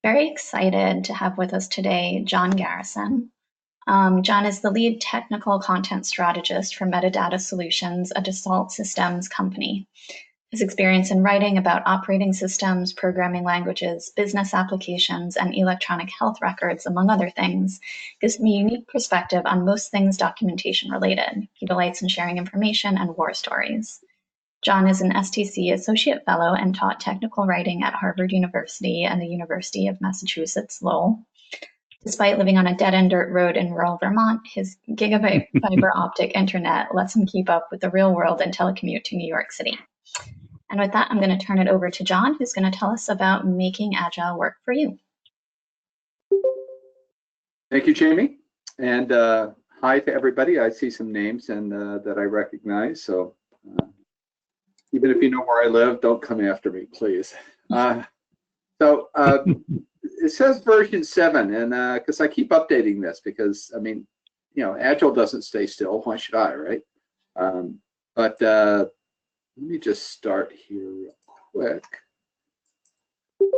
Very excited to have with us today John Garison. John is the lead technical content strategist for Metadata Solutions, a Dassault Systems company. His experience in writing about operating systems, programming languages, business applications, and electronic health records, among other things, gives me a unique perspective on most things documentation related. He delights in sharing information and war stories. John is an STC Associate Fellow and taught technical writing at Harvard University and the University of Massachusetts Lowell. Despite living on a dead-end dirt road in rural Vermont, his gigabit fiber optic internet lets him keep up with the real world and telecommute to New York City. And with that, I'm going to turn it over to John, who's going to tell us about making Agile work for you. Thank you, Jamie. And hi to everybody. I see some names and that I recognize. So even if you know where I live, don't come after me, please. It says version 7, and because I keep updating this, because I mean, you know, Agile doesn't stay still. Why should I, right? Let me just start here real quick. All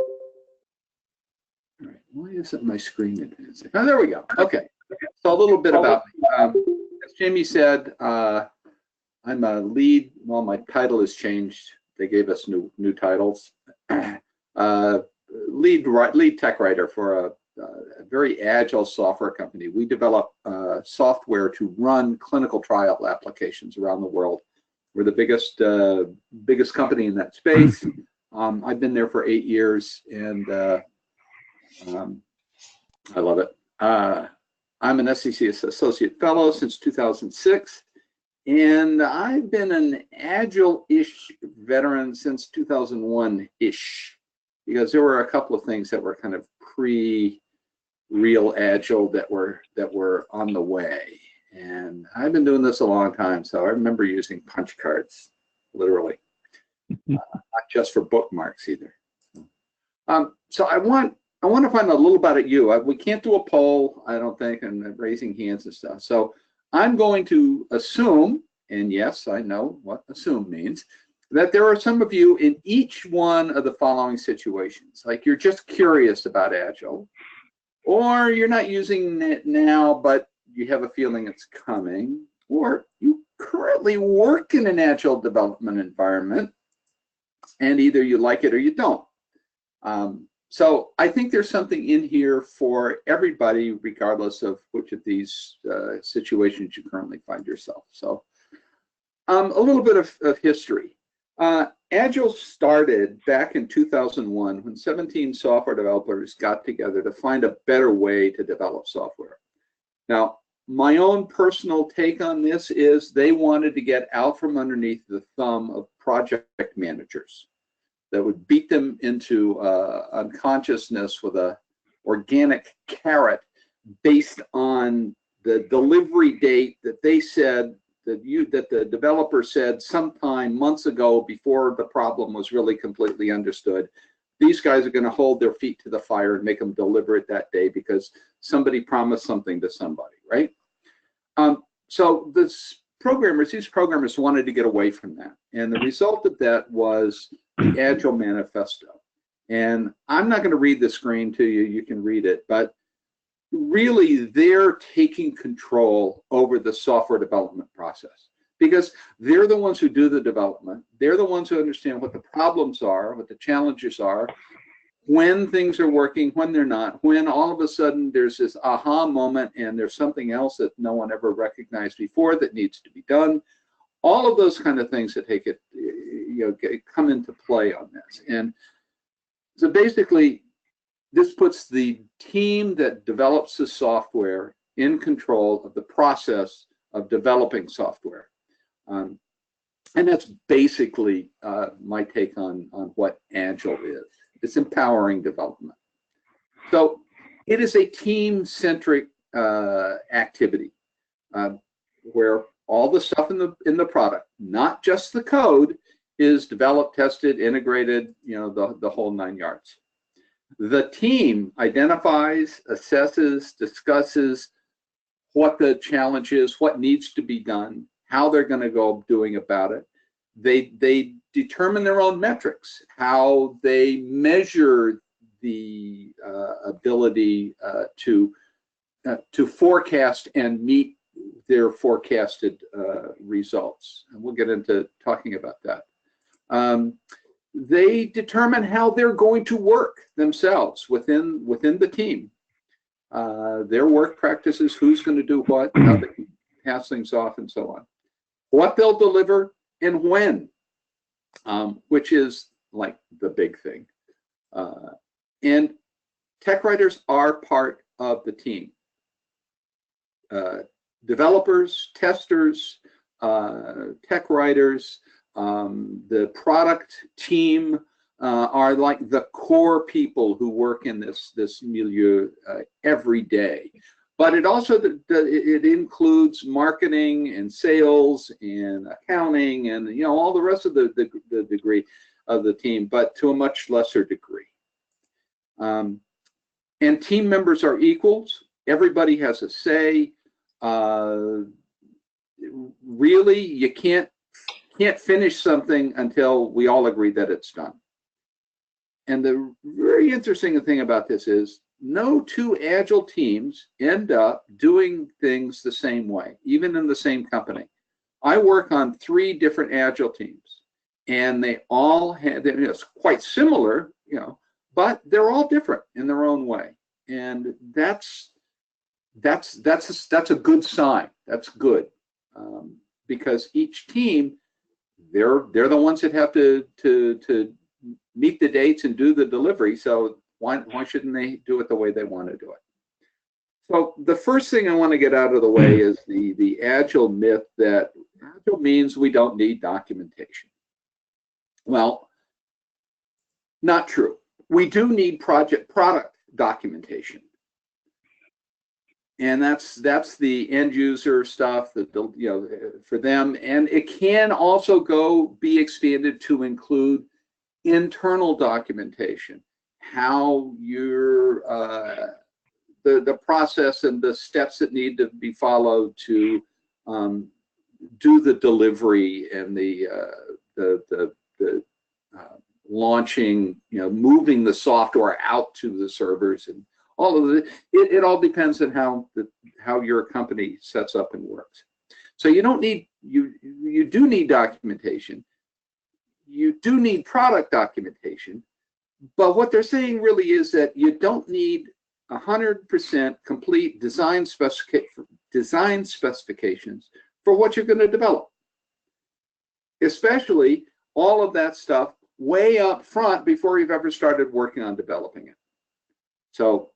right, why isn't my screen advancing? Oh, there we go. Okay. So a little bit about me. As Jamie said, I'm a lead. Well, my title has changed. They gave us new titles. Lead tech writer for a very agile software company. We develop software to run clinical trial applications around the world. We're the biggest company in that space. I've been there for 8 years, and I love it. I'm an STC Associate Fellow since 2006, and I've been an Agile-ish veteran since 2001-ish, because there were a couple of things that were kind of pre-real Agile that were on the way. And I've been doing this a long time, so I remember using punch cards, literally, not just for bookmarks either. So I want to find a little about you. We can't do a poll, I don't think, and raising hands and stuff. So I'm going to assume, and yes, I know what assume means, that there are some of you in each one of the following situations. Like you're just curious about Agile, or you're not using it now, but you have a feeling it's coming, or you currently work in an Agile development environment, and either you like it or you don't. So I think there's something in here for everybody, regardless of which of these situations you currently find yourself. So a little bit of history. Agile started back in 2001 when 17 software developers got together to find a better way to develop software. Now, my own personal take on this is they wanted to get out from underneath the thumb of project managers that would beat them into unconsciousness with a organic carrot based on the delivery date that they said that the developer said sometime months ago before the problem was really completely understood. These guys are going to hold their feet to the fire and make them deliver it that day because somebody promised something to somebody, right? So these programmers wanted to get away from that. And the result of that was the Agile Manifesto. And I'm not going to read the screen to you, you can read it, but really they're taking control over the software development process because they're the ones who do the development. They're the ones who understand what the problems are, what the challenges are, when things are working, when they're not, when all of a sudden there's this aha moment and there's something else that no one ever recognized before that needs to be done. All of those kind of things that take it, come into play on this. And so basically, this puts the team that develops the software in control of the process of developing software. And that's basically my take on what Agile is. It's empowering development. So it is a team-centric activity where all the stuff in the product, not just the code, is developed, tested, integrated, the whole 9 yards. The team identifies, assesses, discusses what the challenge is, what needs to be done, how they're going to go doing about it. They determine their own metrics, how they measure the ability to forecast and meet their forecasted results. And we'll get into talking about that. They determine how they're going to work themselves within the team. Their work practices, who's going to do what, how they can pass things off, and so on. What they'll deliver and when, which is like the big thing. And tech writers are part of the team. Developers, testers, tech writers, the product team are like the core people who work in this milieu every day. But it also it includes marketing and sales and accounting and all the rest of the degree of the team, but to a much lesser degree. And team members are equals. Everybody has a say. Really, you can't finish something until we all agree that it's done. And the very interesting thing about this is no two Agile teams end up doing things the same way, even in the same company. I work on 3 different Agile teams, and they all have, it's quite similar, but they're all different in their own way. And that's a good sign. That's good, because each team, they're the ones that have to meet the dates and do the delivery. So why shouldn't they do it the way they want to do it? So the first thing I want to get out of the way is the Agile myth that Agile means we don't need documentation. Well, not true. We do need product documentation. And that's the end user stuff that for them, and it can also be expanded to include internal documentation, how your the process and the steps that need to be followed to do the delivery and the launching, moving the software out to the servers and all of it. It all depends on how your company sets up and works. So you don't need you do need documentation. You do need product documentation, but what they're saying really is that you don't need 100% complete design specifications for what you're going to develop. Especially all of that stuff way up front before you've ever started working on developing it. So,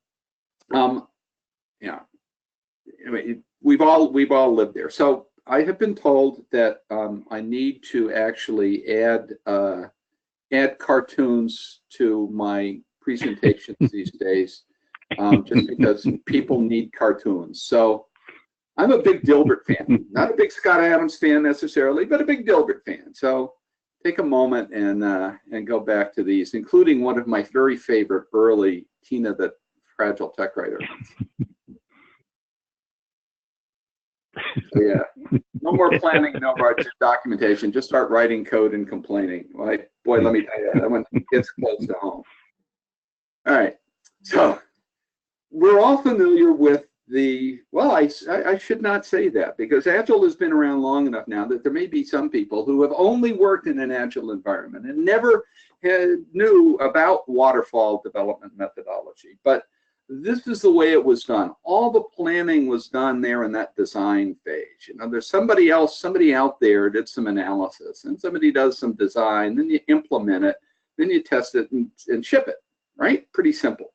we've all lived there. So I have been told that I need to actually add cartoons to my presentations these days, just because people need cartoons. So I'm a big Dilbert fan, not a big Scott Adams fan necessarily, but a big Dilbert fan. So take a moment and go back to these, including one of my very favorite early Tina the Fragile Tech Writer. So yeah, no more planning, no more documentation. Just start writing code and complaining. Like, boy, let me tell you, that one gets close to home. All right, so we're all familiar with I should not say that, because Agile has been around long enough now that there may be some people who have only worked in an Agile environment and never knew about waterfall development methodology. But this is the way it was done. All the planning was done there in that design phase. There's somebody out there did some analysis, and somebody does some design, then you implement it, then you test it and ship it, right? Pretty simple.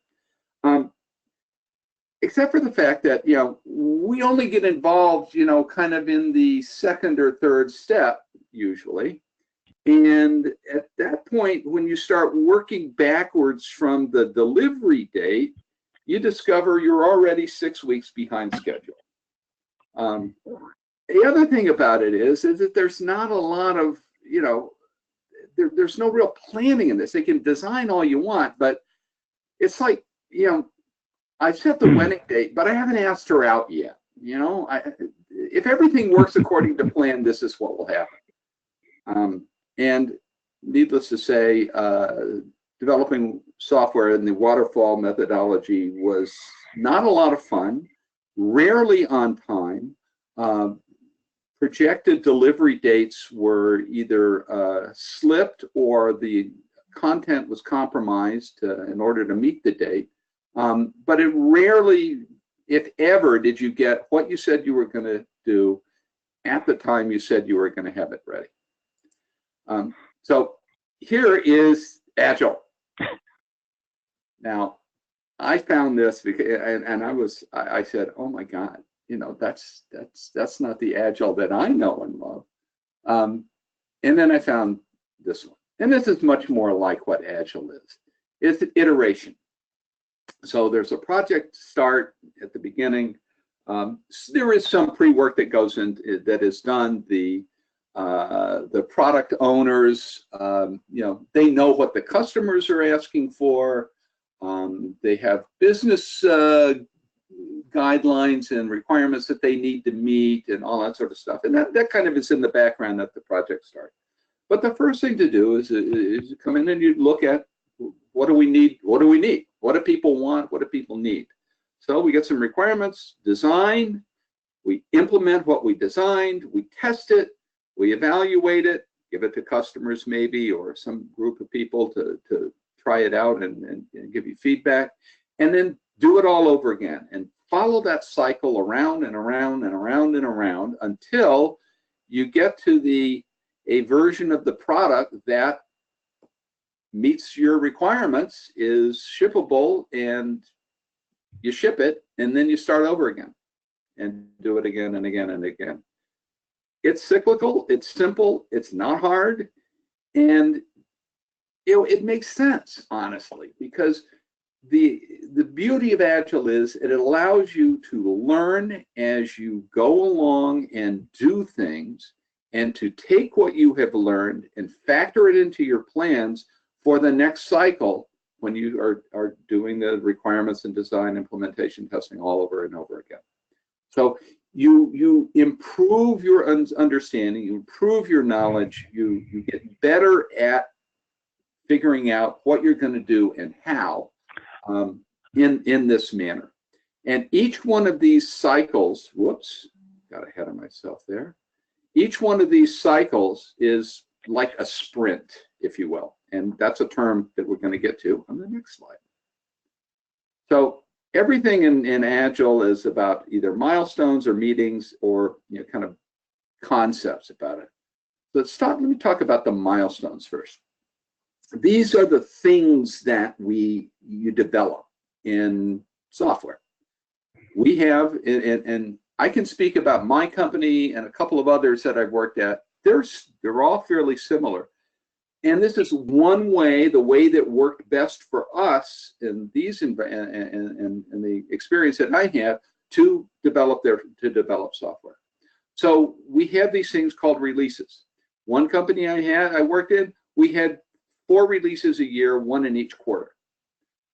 Except for the fact that, we only get involved, kind of in the second or third step, usually. And at that point, when you start working backwards from the delivery date, you discover you're already 6 weeks behind schedule. The other thing about it is that there's not a lot of, there's no real planning in this. They can design all you want, but it's like, I've set the wedding date, but I haven't asked her out yet. If everything works according to plan, this is what will happen. And needless to say, developing software in the waterfall methodology was not a lot of fun, rarely on time. Projected delivery dates were either slipped or the content was compromised in order to meet the date. But it rarely, if ever, did you get what you said you were going to do at the time you said you were going to have it ready. So here is Agile. Now, I found this because, and I said, oh my God, you know, that's not the Agile that I know and love. And then I found this one, and this is much more like what Agile is. It's iteration. So there's a project start at the beginning. There is some pre-work that goes in that is done. The product owners, you know, they know what the customers are asking for. They have business guidelines and requirements that they need to meet and all that sort of stuff. And that kind of is in the background at the project start. But the first thing to do is come in and you look at what do we need? What do we need? What do people want? What do people need? So we get some requirements, design, we implement what we designed, we test it, we evaluate it, give it to customers maybe, or some group of people to try it out and give you feedback, and then do it all over again and follow that cycle around and around and around and around until you get to a version of the product that meets your requirements, is shippable, and you ship it, and then you start over again and do it again and again and again. It's cyclical, it's simple, it's not hard, and it makes sense, honestly, because the beauty of Agile is it allows you to learn as you go along and do things, and to take what you have learned and factor it into your plans for the next cycle when you are doing the requirements and design, implementation, testing all over and over again. So you improve your understanding, you improve your knowledge, you get better at figuring out what you're going to do and how in this manner. And each one of these cycles, whoops, got ahead of myself there. Each one of these cycles is like a sprint, if you will. And that's a term that we're going to get to on the next slide. So everything in Agile is about either milestones or meetings or, you know, kind of concepts about it. Let me talk about the milestones first. These are the things that you develop in software. We have, and I can speak about my company and a couple of others that I've worked at. They're all fairly similar. And this is one way, the way that worked best for us in these and the experience that I had to develop software. So we have these things called releases. One company I worked in, we had 4 releases a year, 1 in each quarter.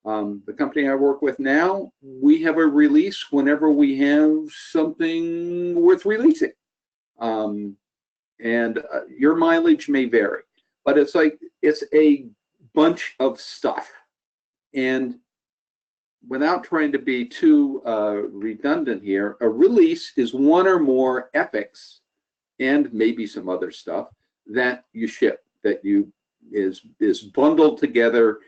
The company I work with now, we have a release whenever we have something worth releasing. Your mileage may vary, but it's a bunch of stuff. And without trying to be too redundant here, a release is one or more epics and maybe some other stuff that you ship, that is bundled together,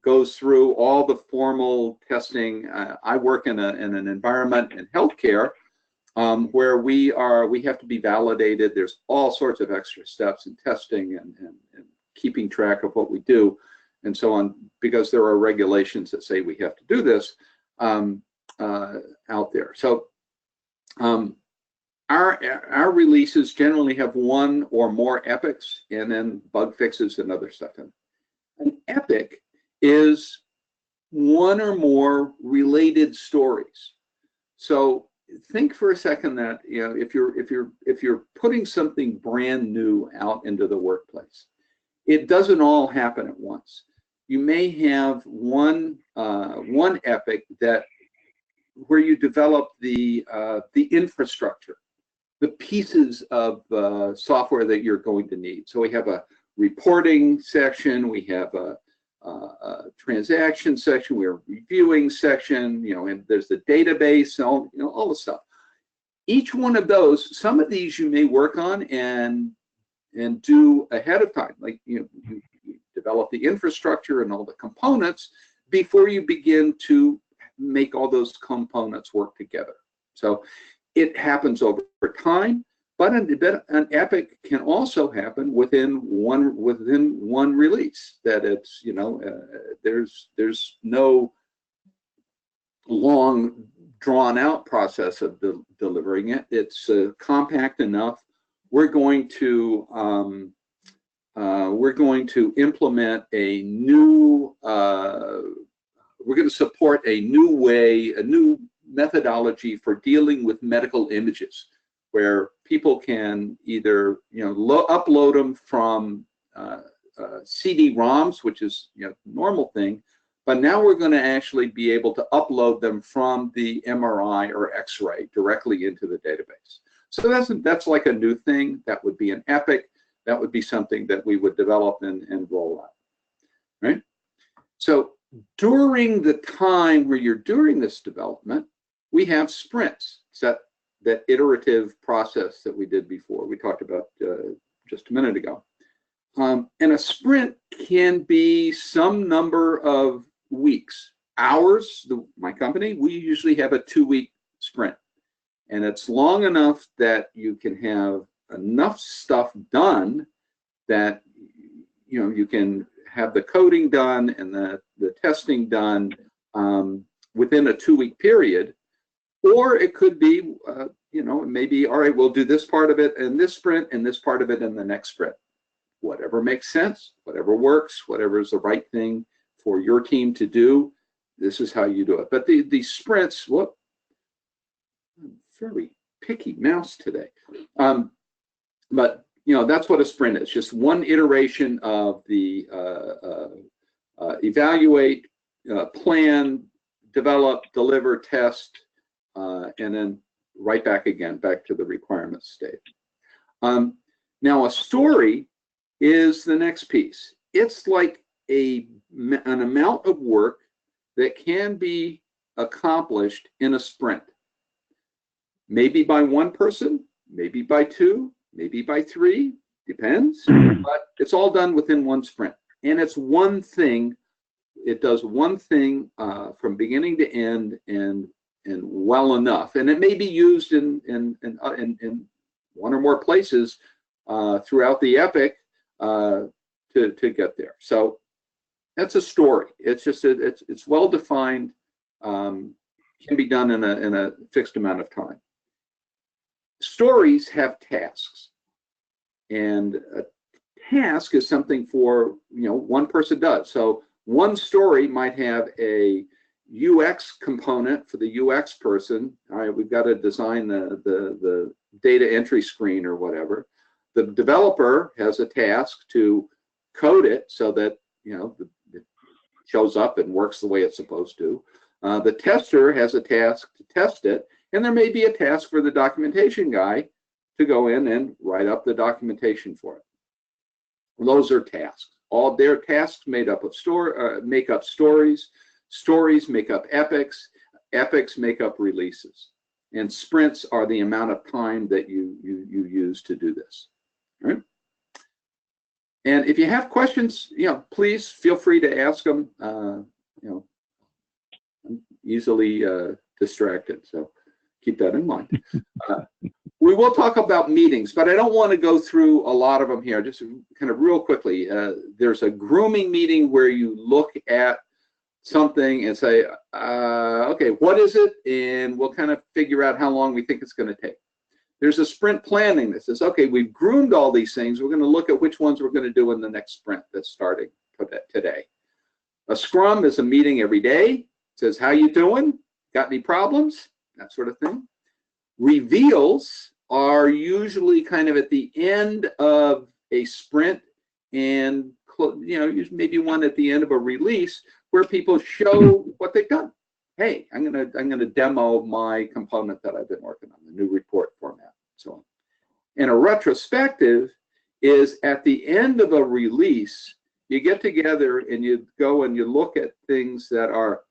goes through all the formal testing. I work in an environment in healthcare where we have to be validated. There's all sorts of extra steps in testing and keeping track of what we do and so on, because there are regulations that say we have to do this out there. So our releases generally have 1 or more epics and then bug fixes and other stuff in it. An epic is 1 or more related stories. So think for a second that, you know, if you're putting something brand new out into the workplace, it doesn't all happen at once. You may have one epic where you develop the infrastructure, the pieces of software that you're going to need. So we have a reporting section, we have a transaction section, we have a reviewing section, and there's the database, and all the stuff. Each one of those, some of these you may work on and do ahead of time, like you develop the infrastructure and all the components before you begin to make all those components work together. So it happens over time, but an epic can also happen within one release. That it's there's no long drawn out process of delivering it. It's compact enough. We're going to implement a new. We're going to support a new methodology for dealing with medical images, where people can either upload them from CD-ROMs, which is normal thing, but now we're going to actually be able to upload them from the MRI or X-ray directly into the database. So that's like a new thing. That would be an epic. That would be something that we would develop and roll out, right? So during the time where you're doing this development, we have sprints. That iterative process that we did before, we talked about just a minute ago. And a sprint can be some number of weeks. Ours, my company, we usually have a 2-week sprint. And it's long enough that you can have enough stuff done that you can have the coding done and the testing done within a 2-week period. Or it could be, maybe, all right, we'll do this part of it in this sprint and this part of it in the next sprint. Whatever makes sense, whatever works, whatever is the right thing for your team to do, this is how you do it. But the sprints, I'm very picky mouse today. But that's what a sprint is, just one iteration of the evaluate, plan, develop, deliver, test, and then right back to the requirements stage. Now a story is the next piece. It's like an amount of work that can be accomplished in a sprint. Maybe by one person, maybe by 2, maybe by 3, depends, but it's all done within one sprint. And it's one thing, it does one thing from beginning to end and well enough. And it may be used in one or more places throughout the epic to get there. So that's a story. It's just it's well defined, can be done in a fixed amount of time. Stories have tasks, and a task is something for one person does. So one story might have a UX component for the UX person. All right, we've got to design the data entry screen or whatever. The developer has a task to code it so that it shows up and works the way it's supposed to. The tester has a task to test it, and there may be a task for the documentation guy to go in and write up the documentation for it. Those are tasks. All their tasks made up of make up stories. Stories make up epics. Epics make up releases. And sprints are the amount of time that you use to do this. All right? And if you have questions, please feel free to ask them. I'm easily distracted, so keep that in mind. We will talk about meetings, but I don't want to go through a lot of them here. Just kind of real quickly, there's a grooming meeting where you look at something and say, okay, what is it? And we'll kind of figure out how long we think it's going to take. There's a sprint planning that says, okay, we've groomed all these things. We're going to look at which ones we're going to do in the next sprint that's starting today. A scrum is a meeting every day. It says, how you doing? Got any problems? That sort of thing. Reveals are usually kind of at the end of a sprint, and maybe one at the end of a release where people show what they've done. Hey, I'm gonna demo my component that I've been working on, the new report format, so on. And a retrospective is at the end of a release, you get together and you go and you look at things that are,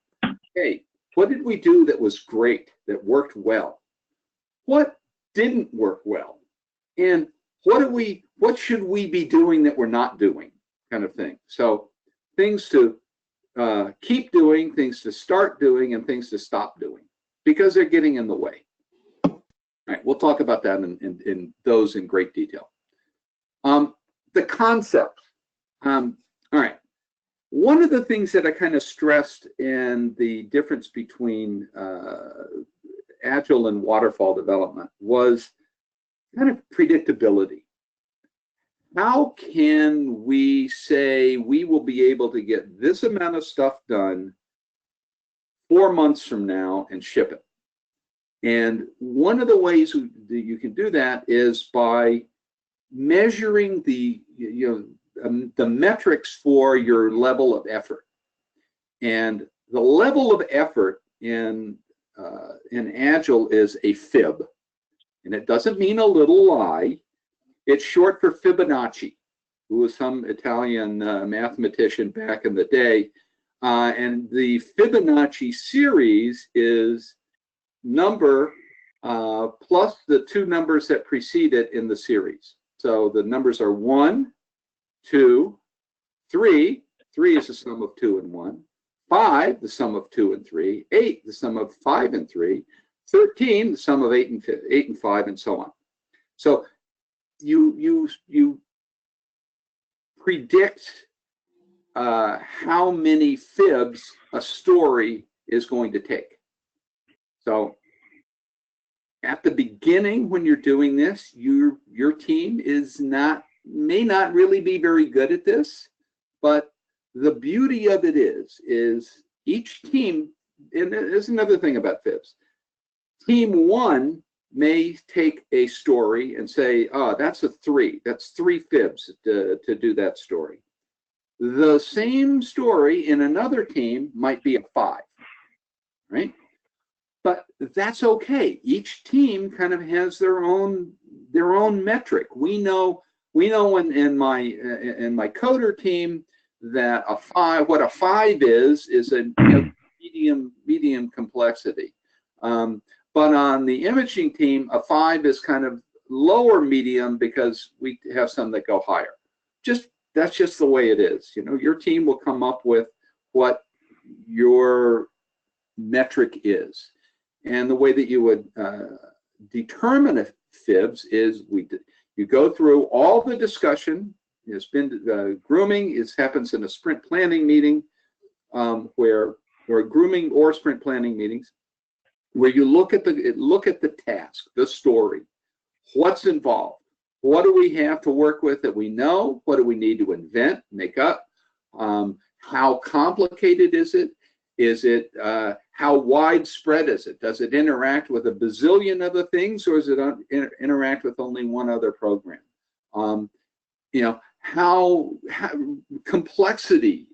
hey, what did we do that was great, that worked well? What didn't work well? And what should we be doing that we're not doing, kind of thing. So things to keep doing, things to start doing, and things to stop doing, because they're getting in the way. All right, we'll talk about that in those in great detail. The concept. All right. One of the things that I kind of stressed in the difference between Agile and waterfall development was kind of predictability. How can we say we will be able to get this amount of stuff done 4 months from now and ship it? And one of the ways that you can do that is by measuring the metrics for your level of effort. And the level of effort in Agile is a fib. And it doesn't mean a little lie. It's short for Fibonacci, who was some Italian mathematician back in the day. And the Fibonacci series is number plus the two numbers that precede it in the series. So the numbers are 1, 2, 3. 3 is the sum of 2 and 1. 5, the sum of 2 and 3. 8, the sum of 5 and 3. 13, the sum of 8 and 5, and so on. So you predict how many fibs a story is going to take. So at the beginning, when you're doing this, your team may not really be very good at this, but the beauty of it is each team, and there's another thing about fibs. Team 1 may take a story and say, oh, that's a 3. That's 3 fibs to do that story. The same story in another team might be a 5, right? But that's okay. Each team kind of has their own metric. We know in my coder team that a 5, what a 5 is a medium complexity. But on the imaging team, a 5 is kind of lower medium because we have some that go higher. That's just the way it is. Your team will come up with what your metric is. And the way that you would determine fibs is you go through all the discussion. It's been grooming. It happens in a sprint planning meeting, where grooming or sprint planning meetings, where you look at the task, the story, what's involved, what do we have to work with that we know, what do we need to invent, make up, how complicated is it? Is it how widespread is it? Does it interact with a bazillion other things, or does it interact with only one other program? How complexity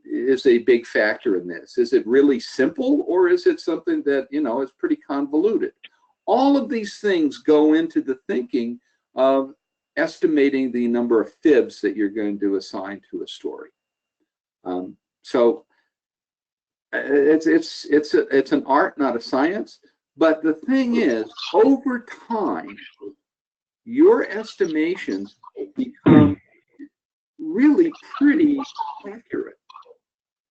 is a big factor in this. Is it really simple, or is it something that is pretty convoluted? All of these things go into the thinking of estimating the number of fibs that you're going to assign to a story. So it's an art, not a science. But the thing is, over time, your estimations become really pretty accurate.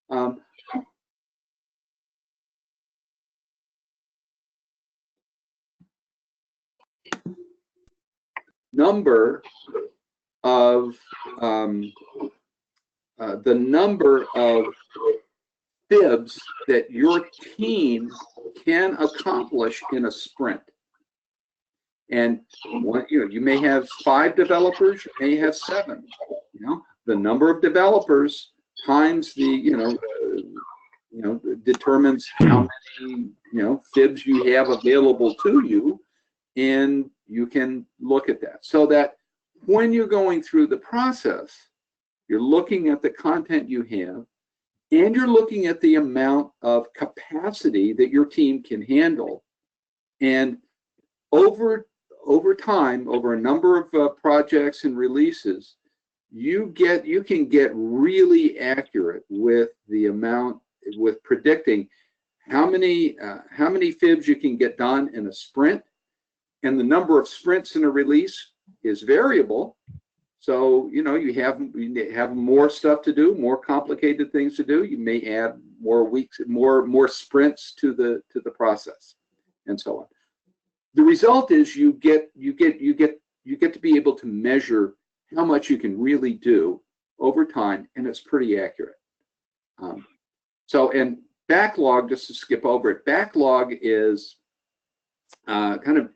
The number of fibs that your team can accomplish in a sprint. And you may have 5 developers, you may have 7. The number of developers times the determines how many fibs you have available to you, and you can look at that. So that when you're going through the process, you're looking at the content you have, and you're looking at the amount of capacity that your team can handle. And over time, over a number of projects and releases, you can get really accurate with the amount, with predicting how many fibs you can get done in a sprint, and the number of sprints in a release is variable. So, you know, you have more stuff to do, more complicated things to do. You may add more weeks, more sprints to the process, and so on. The result is you get to be able to measure how much you can really do over time, and it's pretty accurate. And backlog, just to skip over it, backlog is kind of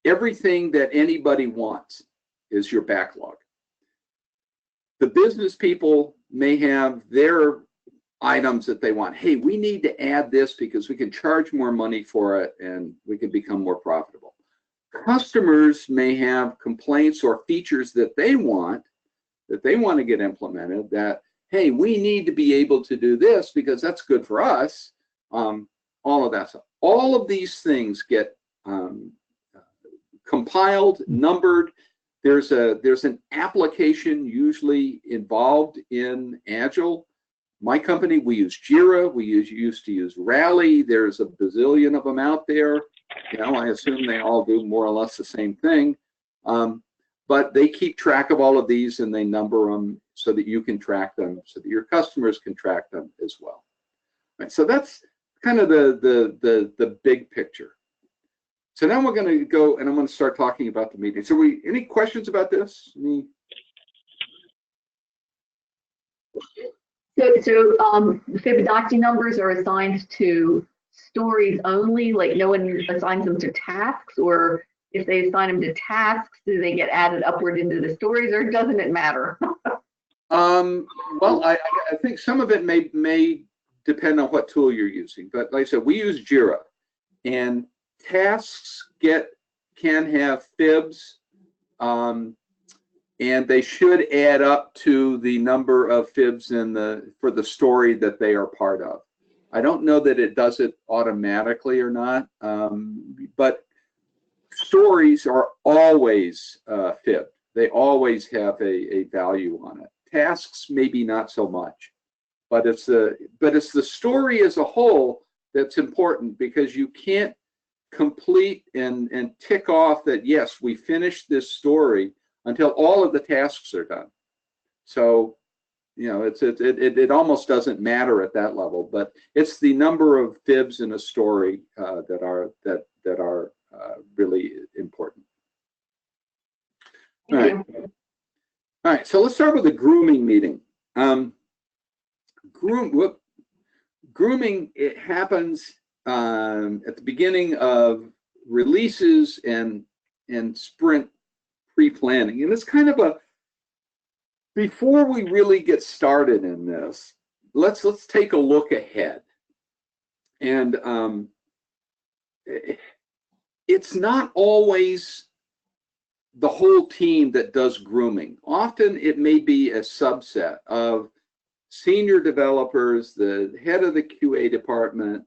everything that anybody wants is your backlog. The business people may have their items that they want. Hey, we need to add this because we can charge more money for it and we can become more profitable. Customers may have complaints or features that they want to get implemented, that, hey, we need to be able to do this because that's good for us. All of that stuff. All of these things get compiled, numbered. There's an application usually involved in Agile. My company, we use Jira. We used to use Rally. There's a bazillion of them out there. You know, I assume they all do more or less the same thing. But they keep track of all of these and they number them so that you can track them, so that your customers can track them as well. Right, so that's kind of the big picture. So now we're going to go, and I'm going to start talking about the meeting. So any questions about this? So Fibonacci numbers are assigned to stories only, like no one assigns them to tasks, or if they assign them to tasks, do they get added upward into the stories, or doesn't it matter? Well, I think some of it may depend on what tool you're using, but like I said, we use Jira, and tasks can have fibs, and they should add up to the number of fibs for the story that they are part of. I don't know that it does it automatically or not, but stories are always fibbed. They always have a value on it. Tasks maybe not so much, but it's the story as a whole that's important, because you can't complete and tick off that, yes, we finished this story until all of the tasks are done. So, you know, it almost doesn't matter at that level, but it's the number of fibs in a story that are really important. All right. So let's start with the grooming meeting. Grooming, it happens at the beginning of releases and sprint pre-planning, and it's kind of before we really get started in this, let's take a look ahead. And it's not always the whole team that does grooming. Often it may be a subset of senior developers, the head of the QA department.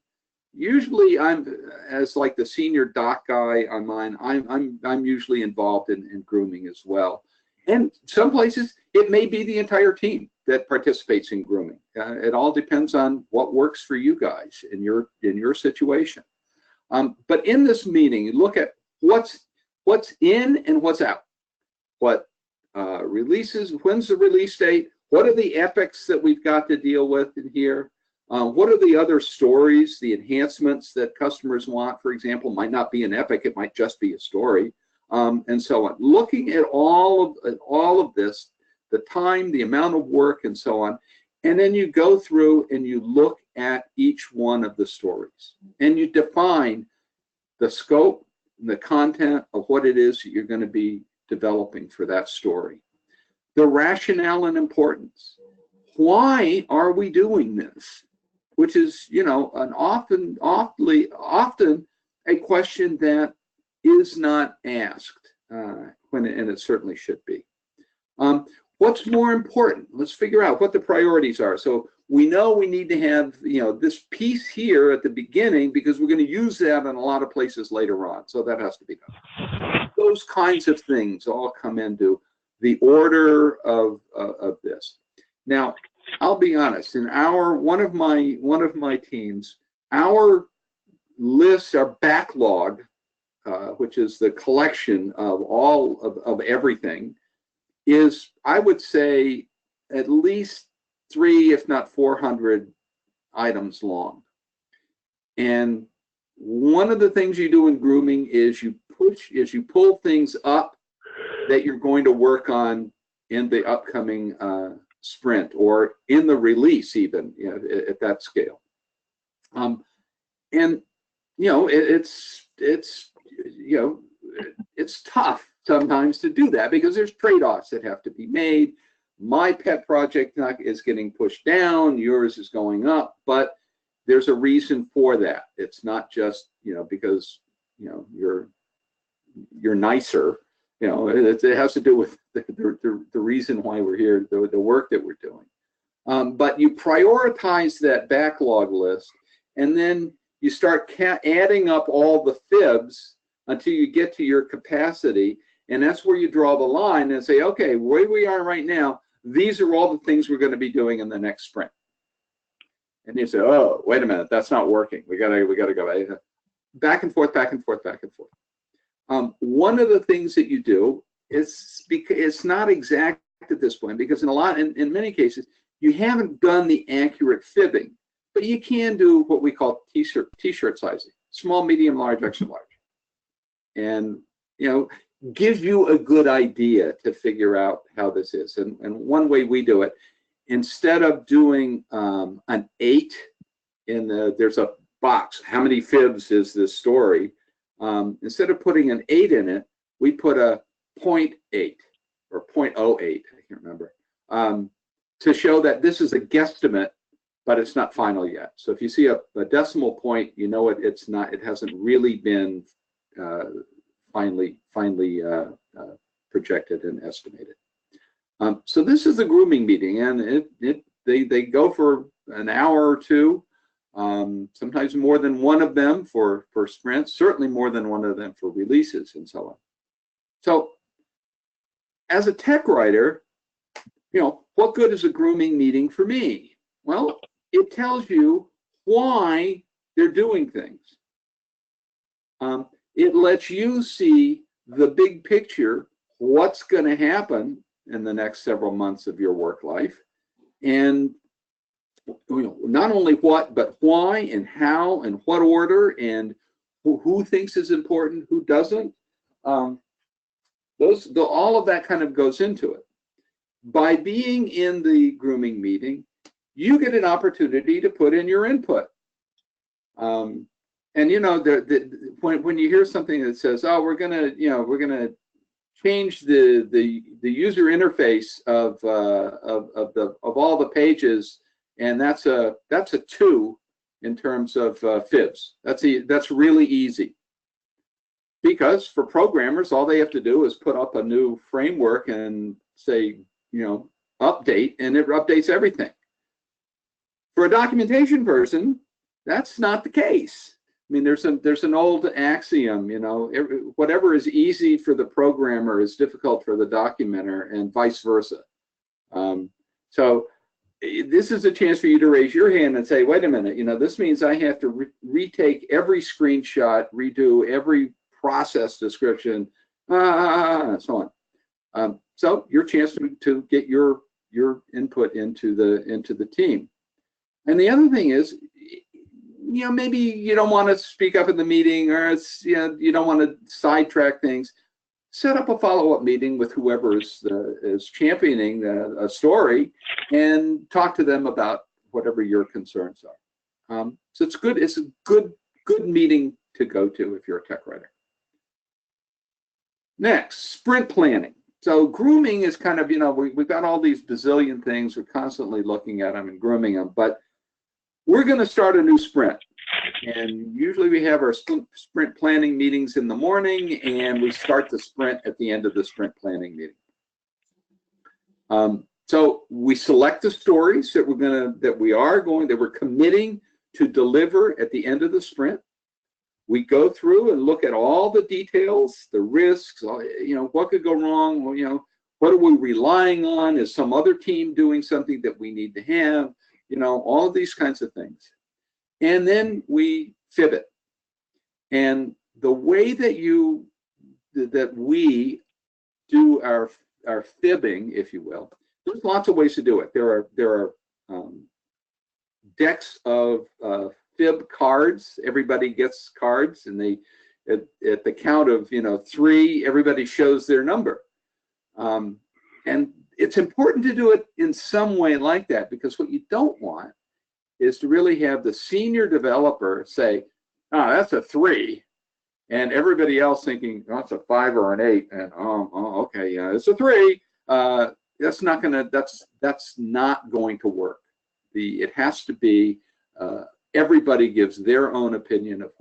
Usually I'm, as like the senior doc guy on mine, I'm usually involved in grooming as well. And some places it may be the entire team that participates in grooming. It all depends on what works for you guys in your situation. But in this meeting, you look at what's in and what's out. What releases, when's the release date? What are the epics that we've got to deal with in here? What are the other stories, the enhancements that customers want, for example, might not be an epic, it might just be a story, and so on. Looking at all of this, the time, the amount of work, and so on, and then you go through and you look at each one of the stories, and you define the scope, the content of what it is that you're going to be developing for that story. The rationale and importance. Why are we doing this? Which is, you know, an often a question that is not asked and it certainly should be. What's more important? Let's figure out what the priorities are. So we know we need to have, you know, this piece here at the beginning because we're going to use that in a lot of places later on. So that has to be done. Those kinds of things all come into the order of this. Now, I'll be honest. In one of my teams, our lists, our backlog, which is the collection of all of everything, is, I would say, at least 300, if not 400 items long. And one of the things you do in grooming is you pull things up that you're going to work on in the upcoming sprint, or in the release, even, you know, at that scale. And you know, it's you know, it's tough sometimes to do that because there's trade-offs that have to be made. My pet project is getting pushed down, yours is going up, but there's a reason for that. It's not just, you know, because, you know, you're nicer. You know, it has to do with the reason why we're here, the work that we're doing. But you prioritize that backlog list, and then you start adding up all the fibs until you get to your capacity, and that's where you draw the line and say, okay, where we are right now, these are all the things we're going to be doing in the next sprint. And you say, oh, wait a minute, that's not working. We gotta go back and forth, back and forth, back and forth. One of the things that you do is, because it's not exact at this point, because in many cases you haven't done the accurate fibbing, but you can do what we call t-shirt sizing: small, medium, large, extra large, and you know, gives you a good idea to figure out how this is. And one way we do it, instead of doing an 8 in there's a box, how many fibs is this story? Instead of putting an 8 in it, we put a 0.8 or 0.08, I can't remember, to show that this is a guesstimate, but it's not final yet. So if you see a decimal point, you know it's not, it hasn't really been finally projected and estimated. So this is a grooming meeting, and they go for an hour or two. Sometimes more than one of them for sprints, certainly more than one of them for releases and so on. So as a tech writer, you know, what good is a grooming meeting for me? Well, it tells you why they're doing things. It lets you see the big picture, what's going to happen in the next several months of your work life, and you know, not only what, but why and how and what order, and who thinks is important, who doesn't. All of that kind of goes into it. By being in the grooming meeting, you get an opportunity to put in your input. And you know, when you hear something that says, "Oh, we're gonna change the user interface of all the pages," and that's a 2 in terms of fibs. That's really easy, because for programmers, all they have to do is put up a new framework and say, you know, update, and it updates everything. For a documentation person, that's not the case. I mean, there's an old axiom, you know, whatever is easy for the programmer is difficult for the documenter, and vice versa. So this is a chance for you to raise your hand and say, wait a minute, you know, this means I have to retake every screenshot, redo every process description, and so on. So your chance to get your input into the team. And the other thing is, you know, maybe you don't want to speak up in the meeting, or it's, you know, you don't want to sidetrack things. Set up a follow-up meeting with whoever is championing a story, and talk to them about whatever your concerns are. So it's good. It's a good meeting to go to if you're a tech writer. Next, sprint planning. So grooming is kind of, you know, we've got all these bazillion things. We're constantly looking at them and grooming them, but we're going to start a new sprint. And usually we have our sprint planning meetings in the morning, and we start the sprint at the end of the sprint planning meeting. So we select the stories that we're committing to deliver at the end of the sprint. We go through and look at all the details, the risks, you know, what could go wrong, you know, What are we relying on? Is some other team doing something that we need to have? You know, all of these kinds of things. And then we fib it. And the way that we do our fibbing, if you will, there's lots of ways to do it. There are decks of fib cards. Everybody gets cards, and they at the count of 3, everybody shows their number. And it's important to do it in some way like that, because what you don't want is to really have the senior developer say, "Oh, that's a 3," and everybody else thinking, "Oh, it's a 5 or an 8," and okay, yeah, it's a 3. That's not going to work. It has to be everybody gives their own opinion of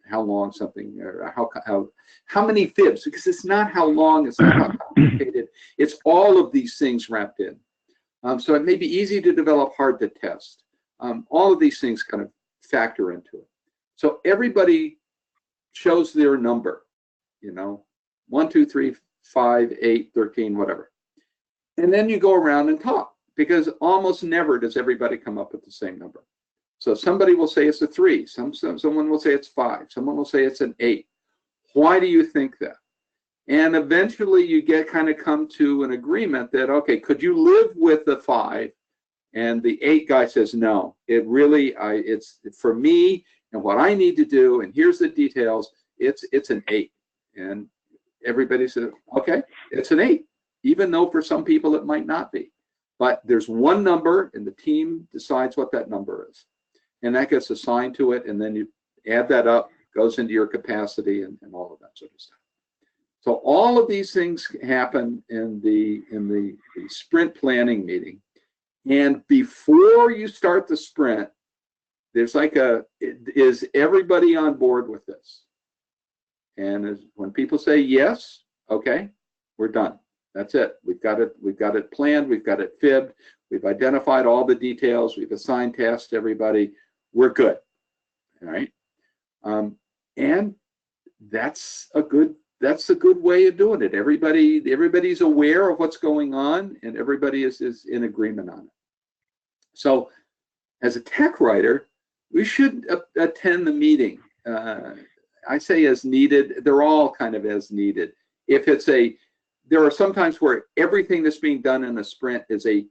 how long something, or how many fibs, because it's not how long, it's not how complicated, it's all of these things wrapped in. So it may be easy to develop, hard to test. All of these things kind of factor into it. So everybody shows their number, 1, 2, 3, 5, 8, 13, whatever. And then you go around and talk, because almost never does everybody come up with the same number. So somebody will say it's a 3, someone will say it's 5, someone will say it's an 8. Why do you think that? And eventually you come to an agreement that, okay, could you live with the 5? And the 8 guy says, no, it's for me and what I need to do, and here's the details, it's an 8. And everybody says, okay, it's an 8, even though for some people it might not be. But there's one number, and the team decides what that number is. And that gets assigned to it, and then you add that up, goes into your capacity, and all of that sort of stuff. So all of these things happen in the sprint planning meeting. And before you start the sprint, there's is everybody on board with this? And when people say yes, okay, we're done. That's it. We've got it planned, we've got it fibbed, we've identified all the details, we've assigned tasks to everybody, we're good. All right. And that's a good way of doing it. Everybody's aware of what's going on, and everybody is in agreement on it. So as a tech writer, we should attend the meeting. I say as needed. They're all kind of as needed. If there are some times where everything that's being done in a sprint is a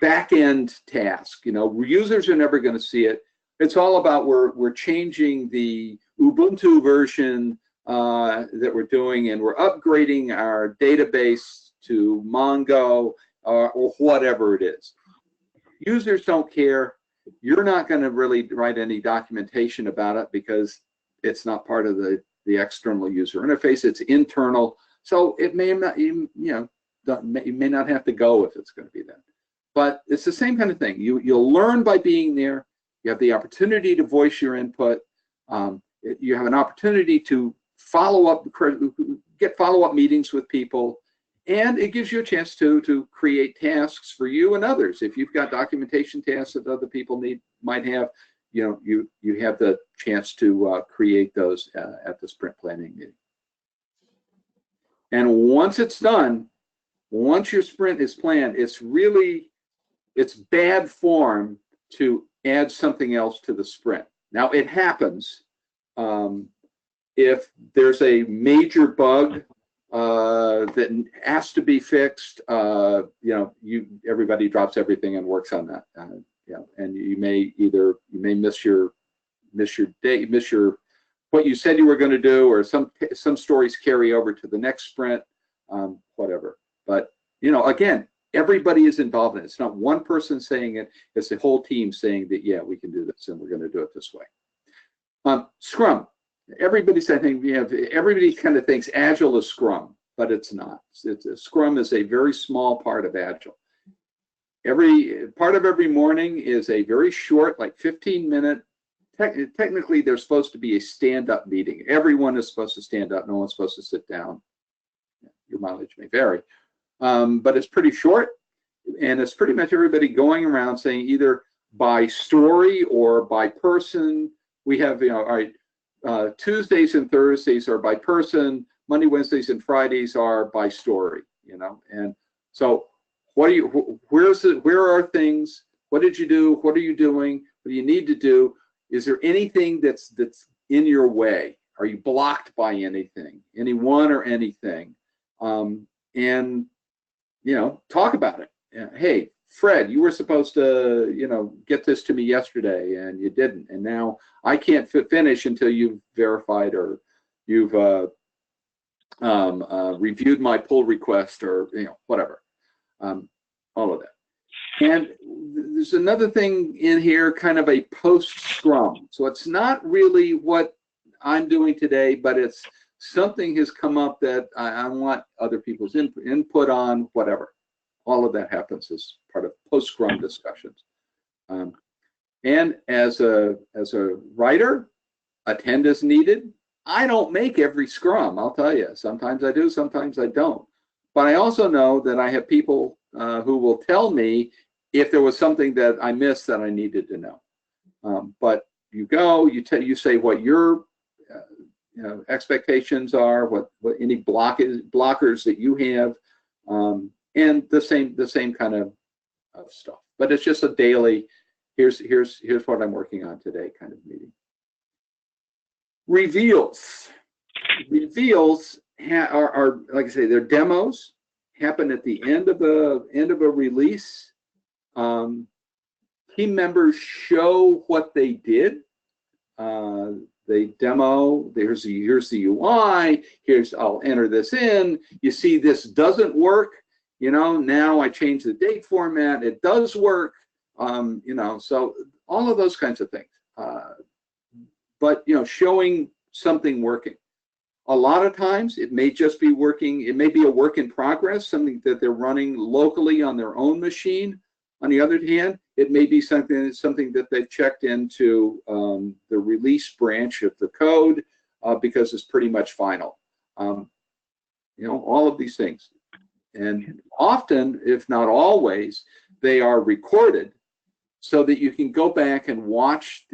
back-end task. Users are never going to see it. It's all about we're changing the Ubuntu version that we're doing, and we're upgrading our database to Mongo or whatever it is. Users don't care. You're not going to really write any documentation about it because it's not part of the external user interface. It's internal, so it may not, you may not have to go if it's going to be that. But it's the same kind of thing. You'll learn by being there. You have the opportunity to voice your input. You have an opportunity to get follow-up meetings with people, and it gives you a chance to create tasks for you and others. If you've got documentation tasks that other people might have, you have the chance to create those at the sprint planning meeting. And once it's done, once your sprint is planned, it's bad form to add something else to the sprint. Now it happens if there's a major bug that has to be fixed. Everybody drops everything and works on that. And you may miss your date, miss what you said you were going to do, or some stories carry over to the next sprint, whatever. But again, everybody is involved in it. It's not one person saying it; it's the whole team saying that, yeah, we can do this, and we're going to do it this way. Scrum. Everybody kind of thinks Agile is Scrum, but it's not. Scrum is a very small part of Agile. Every morning is a very short, like 15-minute. Technically, there's supposed to be a stand-up meeting. Everyone is supposed to stand up. No one's supposed to sit down. Your mileage may vary, but it's pretty short, and it's pretty much everybody going around saying either by story or by person. We have, all right, Tuesdays and Thursdays are by person. Monday, Wednesdays, and Fridays are by story. You know, and so where are things? What did you do? What are you doing? What do you need to do? Is there anything that's in your way? Are you blocked by anything, anyone or anything? And you know, talk about it. Hey, Fred, you were supposed to, you know, get this to me yesterday and you didn't, and now I can't finish until you've verified or you've reviewed my pull request, or you know, whatever. All of that. And there's another thing in here, kind of a post-scrum. So it's not really what I'm doing today, but it's something has come up that I want other people's input on, whatever. All of that happens as part of post-scrum discussions. And as a writer, attend as needed. I don't make every scrum, I'll tell you. Sometimes I do, sometimes I don't. But I also know that I have people who will tell me if there was something that I missed that I needed to know. But you go, you say what your you know, expectations are, what any blockers that you have, and the same kind of stuff. But it's just a daily. Here's what I'm working on today kind of meeting. Reveals are like I say, they're demos, happen at the end of a release. Team members show what they did. They demo. Here's the UI. I'll enter this in. You see, this doesn't work. You know, now I change the date format. It does work. You know, so all of those kinds of things. But you know, showing something working. A lot of times it may just be working. It may be a work in progress, something that they're running locally on their own machine. On the other hand, it may be something that they've checked into the release branch of the code because it's pretty much final. You know, all of these things. And often, if not always, they are recorded so that you can go back and watch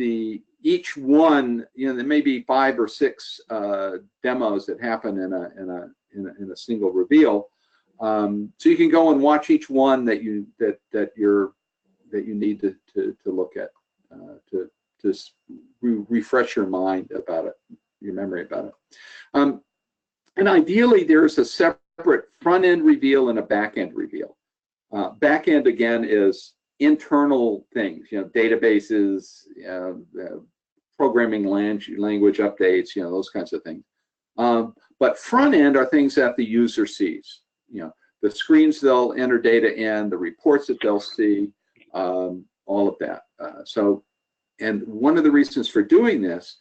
each one. You know, there may be 5 or 6 demos that happen in a single reveal. So you can go and watch each one that you need to look at to refresh your mind about it, your memory about it. And ideally, there's a separate front-end reveal and a back-end reveal. Back-end again is internal things, you know, databases, programming language updates, you know, those kinds of things. But front-end are things that the user sees. You know, the screens they'll enter data in, the reports that they'll see, all of that. And one of the reasons for doing this,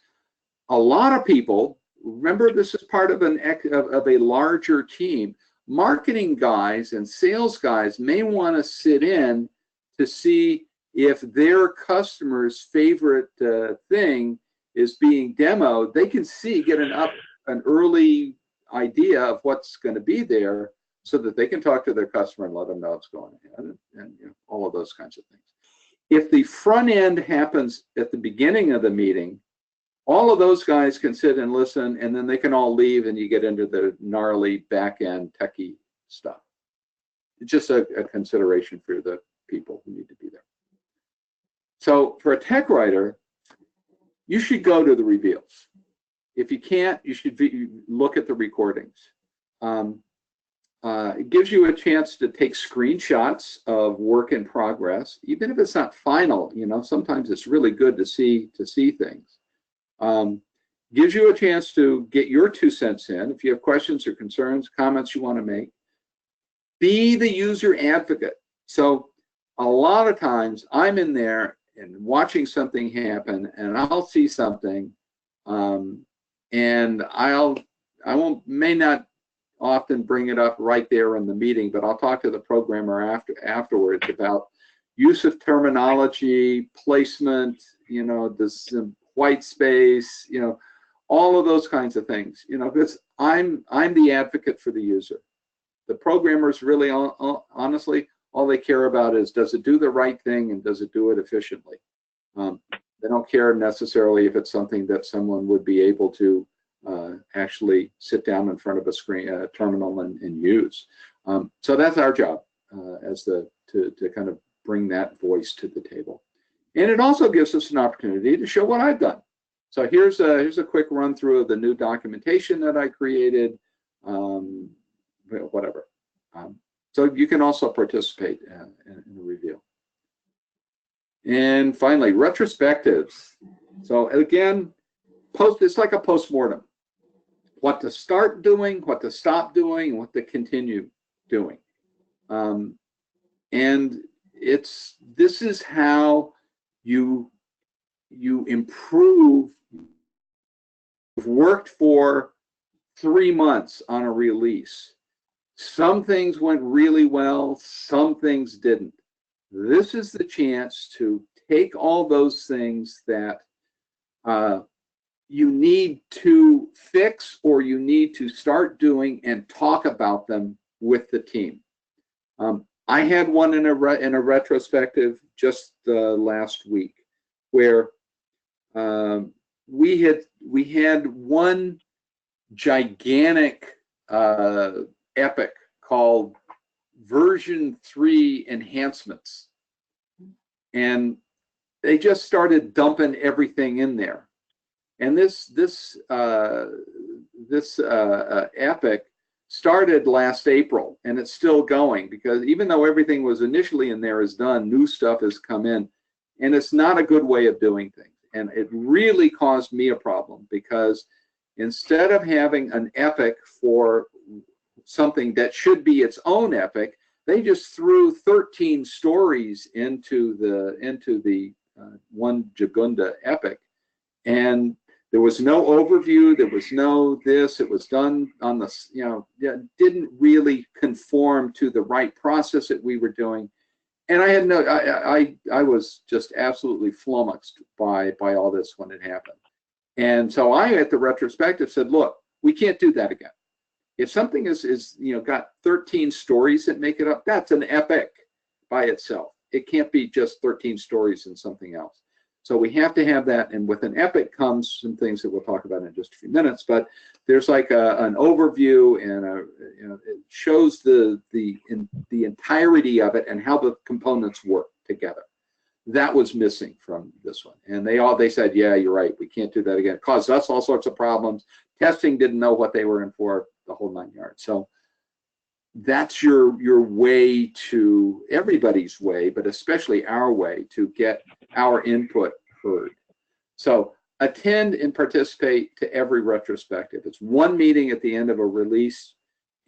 a lot of people, remember this is part of a larger team. Marketing guys and sales guys may want to sit in to see if their customer's favorite thing is being demoed. They can get an early idea of what's going to be there, so that they can talk to their customer and let them know what's going on, and you know, all of those kinds of things. If the front end happens at the beginning of the meeting, all of those guys can sit and listen, and then they can all leave, and you get into the gnarly back end techie stuff. It's just a consideration for the people who need to be there. So for a tech writer, you should go to the reveals. If you can't, you should look at the recordings. It gives you a chance to take screenshots of work in progress, even if it's not final. You know, sometimes it's really good to see things. Gives you a chance to get your 2 cents in. If you have questions or concerns, comments you want to make, be the user advocate. So a lot of times I'm in there and watching something happen, and I'll see something, and may not often bring it up right there in the meeting, but I'll talk to the programmer afterwards about use of terminology, placement, you know, this white space, you know, all of those kinds of things. You know, because I'm the advocate for the user. The programmers really, honestly, all they care about is, does it do the right thing and does it do it efficiently? They don't care necessarily if it's something that someone would be able to actually sit down in front of a screen, terminal, and use. So that's our job to kind of bring that voice to the table. And it also gives us an opportunity to show what I've done. So here's a quick run through of the new documentation that I created, whatever. So you can also participate in the review. And finally, retrospectives. So again, it's like a postmortem. What to start doing, what to stop doing, and what to continue doing. And this is how you improve. You've worked for 3 months on a release. Some things went really well, some things didn't. This is the chance to take all those things that you need to fix or you need to start doing and talk about them with the team. I had one in a retrospective just last week where we had one gigantic epic called version 3 enhancements, and they just started dumping everything in there. And this epic started last April, and it's still going, because even though everything was initially in there is done, new stuff has come in, and it's not a good way of doing things. And it really caused me a problem, because instead of having an epic for something that should be its own epic, they just threw 13 stories into the one Jagunda epic, and there was no overview, there was no this, it was done on the, didn't really conform to the right process that we were doing. And I had I was just absolutely flummoxed by all this when it happened. And so I, at the retrospective, said, look, we can't do that again. If something is got 13 stories that make it up, that's an epic by itself. It can't be just 13 stories and something else. So we have to have that, and with an epic comes some things that we'll talk about in just a few minutes. But there's like an overview, and it shows the entirety of it and how the components work together. That was missing from this one, and they said, yeah, you're right, we can't do that again. It caused us all sorts of problems. Testing didn't know what they were in for, the whole 9 yards. So that's your way, to everybody's way, but especially our way, to get our input heard. So attend and participate to every retrospective. It's one meeting at the end of a release,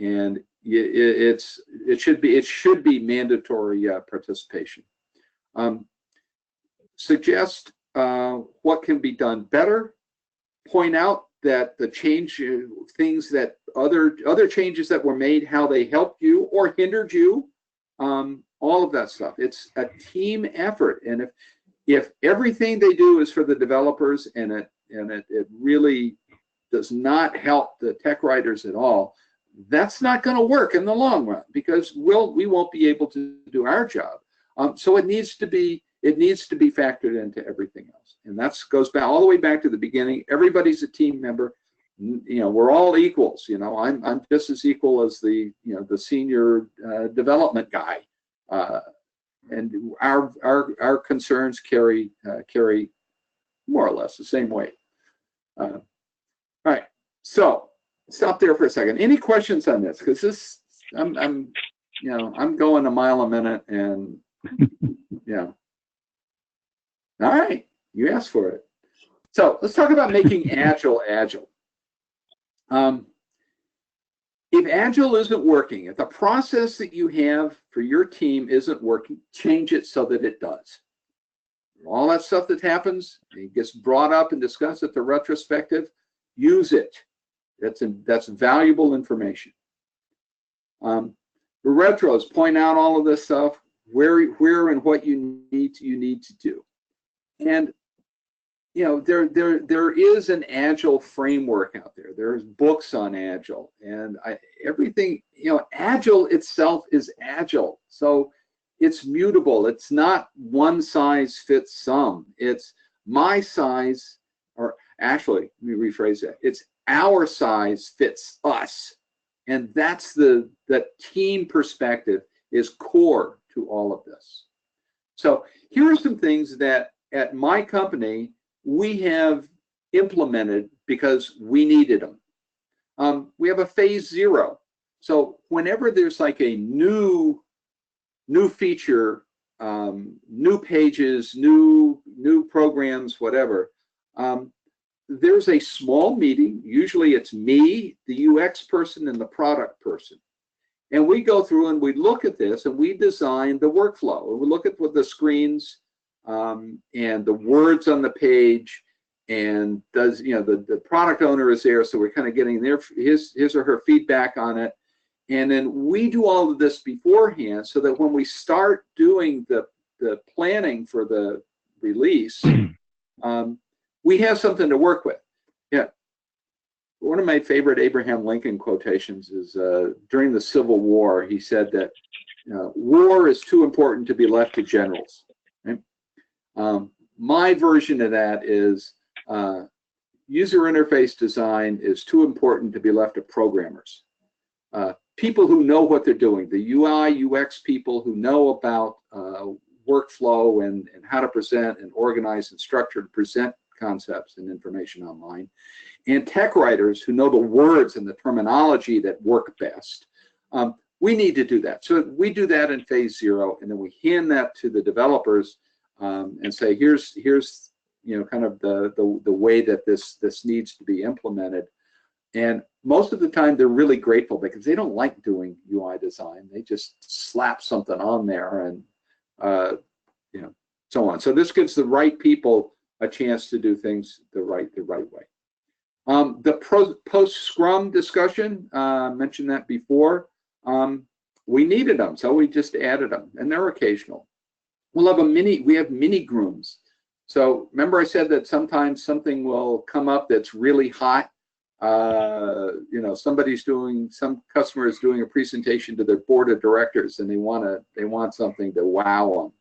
and it should be mandatory participation. Suggest what can be done better. Point out that the things that other changes that were made, how they helped you or hindered you, all of that stuff. It's a team effort, and if everything they do is for the developers, and it really does not help the tech writers at all, that's not going to work in the long run, because we won't be able to do our job. So it needs to be factored into everything else, and that goes back all the way back to the beginning. Everybody's a team member. We're all equals. I'm just as equal as the senior development guy, and our concerns carry more or less the same weight. All right, so stop there for a second. Any questions on this? Because I'm going a mile a minute, and all right, you asked for it. So let's talk about making Agile. If Agile isn't working, if the process that you have for your team isn't working, change it so that it does. All that stuff that happens, it gets brought up and discussed at the retrospective, use it. That's valuable information. The retros point out all of this stuff, where and what you need to do. And there is an Agile framework out there. There's books on Agile, and everything, Agile itself is Agile. So it's mutable. It's not one size fits some. It's my size, or actually, let me rephrase that. It's our size fits us. And that's the team perspective is core to all of this. So here are some things that at my company we have implemented because we needed them. We have a phase 0. So whenever there's like a new feature, new pages, new programs, whatever, there's a small meeting. Usually it's me, the UX person, and the product person. And we go through and we look at this and we design the workflow. And we look at what the screens and the words on the page, and does, you know, the product owner is there, so we're kind of getting his or her feedback on it. And then we do all of this beforehand so that when we start doing the planning for the release, we have something to work with. Yeah. One of my favorite Abraham Lincoln quotations is during the Civil War, he said that war is too important to be left to generals. Right? My version of that is user interface design is too important to be left to programmers. People who know what they're doing, the UI, UX people who know about workflow and how to present and organize and structure and present concepts and information online, and tech writers who know the words and the terminology that work best. We need to do that. So we do that in phase 0, and then we hand that to the developers and say, here's you know, kind of the way that this needs to be implemented. And most of the time they're really grateful because they don't like doing UI design. They just slap something on there and you know, so on. So this gives the right people a chance to do things the right way. The post-Scrum discussion, mentioned that before. We needed them, so we just added them, and they're occasional. We have mini grooms. So remember I said that sometimes something will come up that's really hot. You know, some customer is doing a presentation to their board of directors, and they want something to wow them.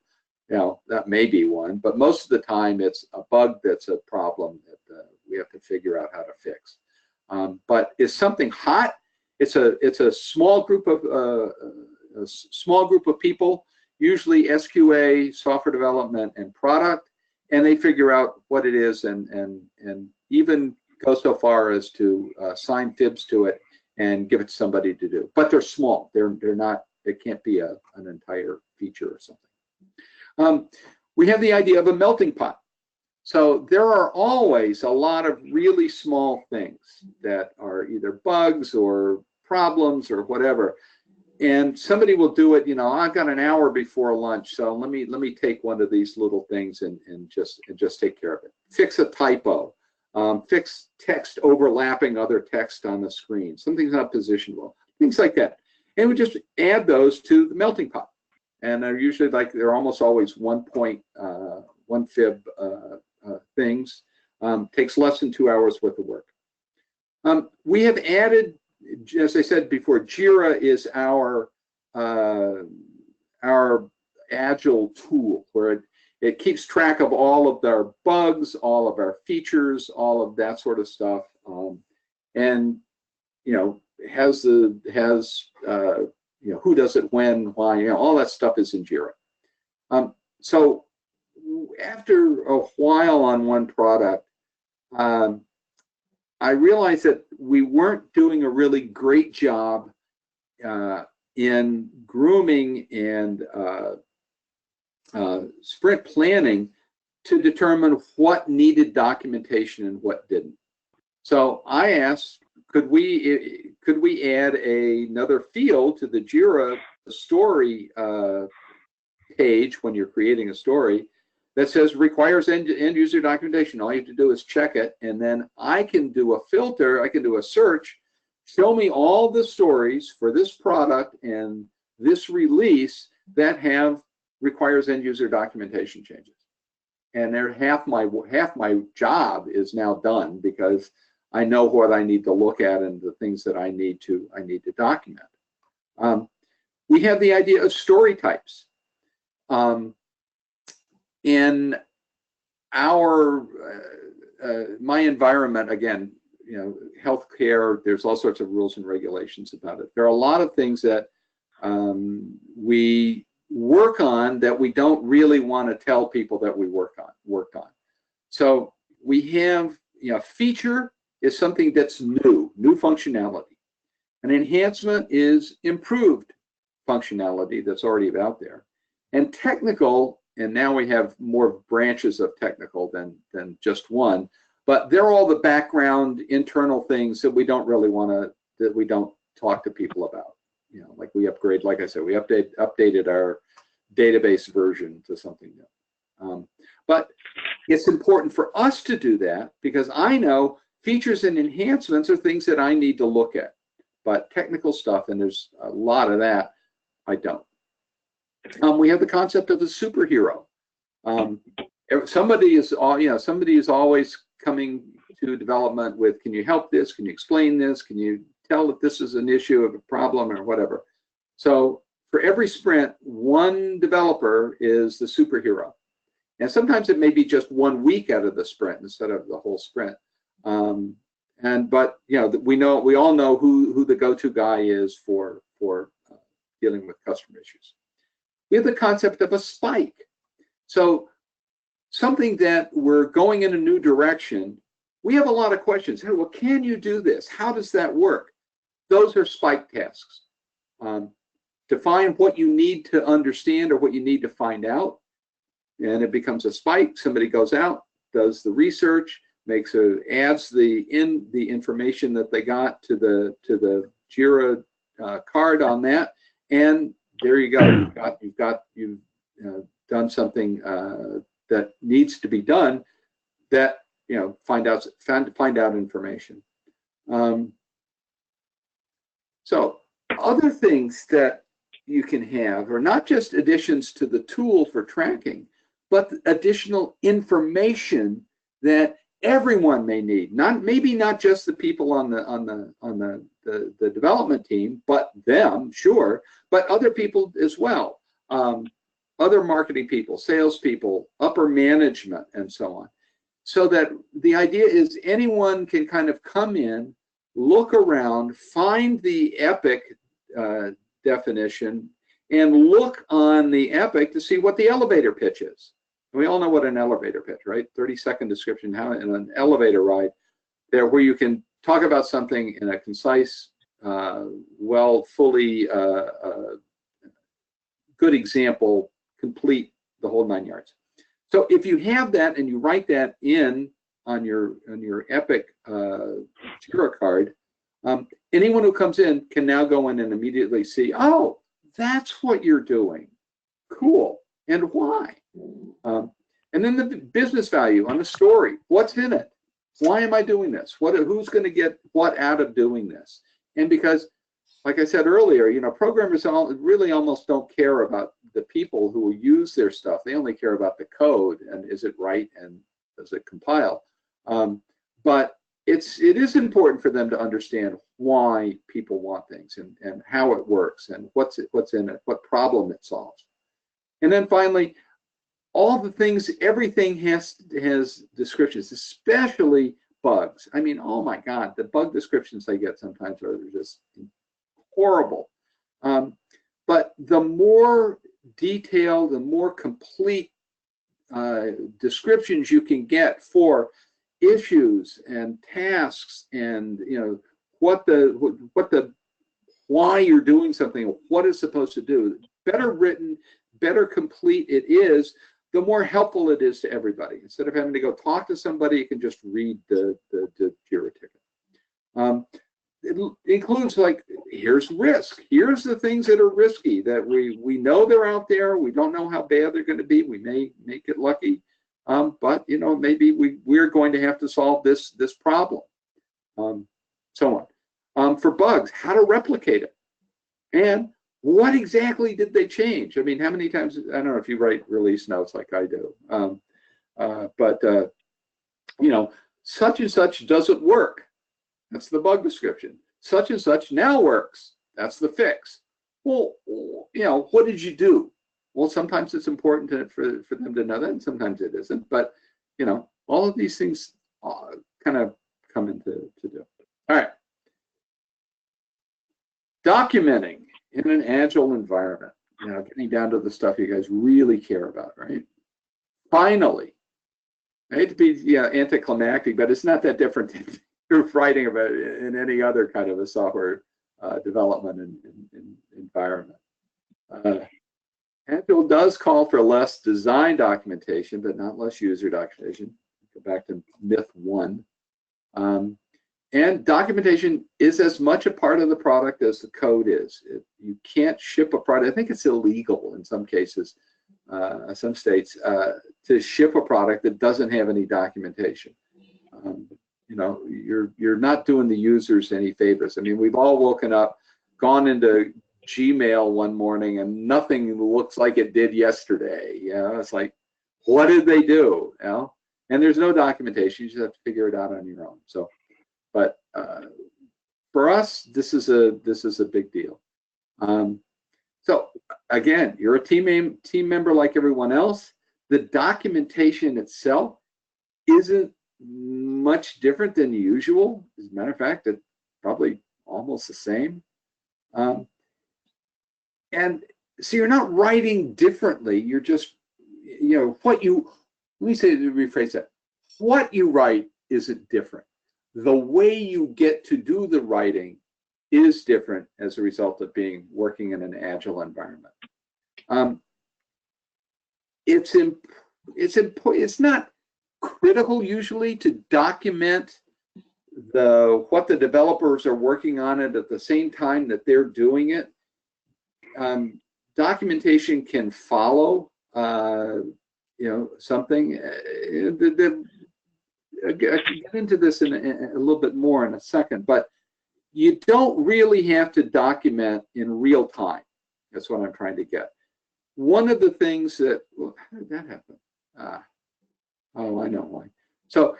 You know, that may be one, but most of the time it's a bug that's a problem that we have to figure out how to fix. But is something hot? It's a small group of people, usually SQA, software development, and product, and they figure out what it is and even go so far as to sign fibs to it and give it to somebody to do. But they're small. They're not. It can't be an entire feature or something. We have the idea of a melting pot. So there are always a lot of really small things that are either bugs or problems or whatever. And somebody will do it, you know, I've got an hour before lunch, so let me take one of these little things and just take care of it. Fix a typo, fix text overlapping other text on the screen. Something's not positioned well, things like that. And we just add those to the melting pot. And they're usually they're almost always 1 fib things. Takes less than 2 hours worth of work. We have added, as I said before, Jira is our Agile tool where it keeps track of all of our bugs, all of our features, all of that sort of stuff, and you know has you know, who does it when, why, you know, all that stuff is in Jira. So after a while on one product, I realized that we weren't doing a really great job in grooming and sprint planning to determine what needed documentation and what didn't. So I asked, could we add another field to the Jira story page when you're creating a story that says requires end user documentation? All you have to do is check it, and then I can do a filter, I can do a search, show me all the stories for this product and this release that requires end user documentation changes. And half my job is now done because I know what I need to look at and the things that I need to document. We have the idea of story types. In my environment, again, healthcare, there's all sorts of rules and regulations about it. There are a lot of things that we work on that we don't really want to tell people that we worked on. So we have, feature is something that's new functionality. An enhancement is improved functionality that's already out there. And technical, and now we have more branches of technical than just one, but they're all the background internal things that we don't really want to, that we don't talk to people about. Like we upgrade, like I said, we updated our database version to something new. But it's important for us to do that because I know features and enhancements are things that I need to look at. But technical stuff, and there's a lot of that, I don't. We have the concept of a superhero. Somebody is always coming to development with, can you help this? Can you explain this? Can you tell if this is an issue of a problem or whatever? So for every sprint, one developer is the superhero. And sometimes it may be just 1 week out of the sprint instead of the whole sprint. But we all know who the go-to guy is for dealing with customer issues. We have the concept of a spike. So something that we're going in a new direction, we have a lot of questions. Hey, well, can you do this? How does that work? Those are spike tasks. Define what you need to understand or what you need to find out, and it becomes a spike. Somebody goes out, does the research, adds the information that they got to the Jira card on that, and there you go. You've done something that needs to be done. That find out information. So other things that you can have are not just additions to the tool for tracking, but additional information that everyone may need. Maybe not just the people on the development team, but them, sure, but other people as well. Other marketing people, salespeople, upper management, and so on. So that the idea is anyone can kind of come in, look around, find the epic definition, and look on the epic to see what the elevator pitch is. We all know what an elevator pitch, right? 30-second description, how in an elevator ride, there where you can talk about something in a concise, fully good example, complete the whole 9 yards. So if you have that and you write that in on your epic Jira card, anyone who comes in can now go in and immediately see, oh, that's what you're doing. Cool. And why? And then the business value on the story. What's in it? Why am I doing this? Who's going to get what out of doing this? And because, like I said earlier, programmers really almost don't care about the people who use their stuff. They only care about the code and is it right and does it compile. But it is important for them to understand why people want things and how it works and what's in it, what problem it solves. And then finally, all the things, everything has descriptions, especially bugs. I mean, oh my God, the bug descriptions I get sometimes are just horrible. But the more detailed and more complete descriptions you can get for issues and tasks and why you're doing something, what it's supposed to do, better written, better complete it is, the more helpful it is to everybody. Instead of having to go talk to somebody, you can just read the Jira ticket. It includes, like, here's risk. Here's the things that are risky that we know they're out there. We don't know how bad they're going to be. We may get lucky, but maybe we're going to have to solve this problem. So on. For bugs, how to replicate it, and what exactly did they change? I mean, how many times? I don't know if you write release notes like I do, but such and such doesn't work. That's the bug description. Such and such now works. That's the fix. Well, what did you do? Well, sometimes it's important for them to know that, and sometimes it isn't. But you know, all of these things kind of come into do. All right. Documenting in an agile environment, you know, getting down to the stuff you guys really care about, right? Finally, I hate to be anticlimactic, but it's not that different than writing about it in any other kind of a software development environment. Agile does call for less design documentation, but not less user documentation. Go back to myth 1. And documentation is as much a part of the product as the code is. You can't ship a product. I think it's illegal in some cases, some states, to ship a product that doesn't have any documentation. You know, you're not doing the users any favors. I mean, we've all woken up, gone into Gmail one morning, and nothing looks like it did yesterday. You know, it's like, what did they do? You know, and there's no documentation. You just have to figure it out on your own. So, but for us, this is a big deal. So again, you're a team member like everyone else. The documentation itself isn't much different than usual. As a matter of fact, it's probably almost the same. And so you're not writing differently. You're just, you know, let me rephrase that. What you write isn't different. The way you get to do the writing is different as a result of working in an agile environment. It's not critical usually to document what the developers are working on it at the same time that they're doing it. Documentation can follow, you know, something. I can get into this in a little bit more in a second, but you don't really have to document in real time. That's what I'm trying to get. One of the things that, well, how did that happen? Oh, I know why. So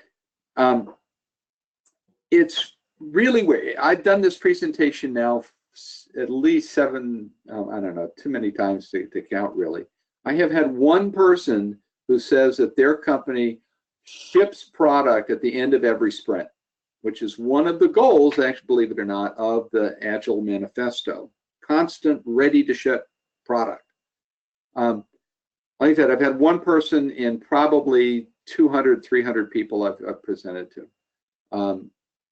it's really weird. I've done this presentation now at least 7, I don't know, too many times to count really. I have had one person who says that their company ships product at the end of every sprint, which is one of the goals, actually, believe it or not, of the Agile Manifesto. Constant, ready to ship product. Like I said, I've had one person in probably 200, 300 people I've presented to.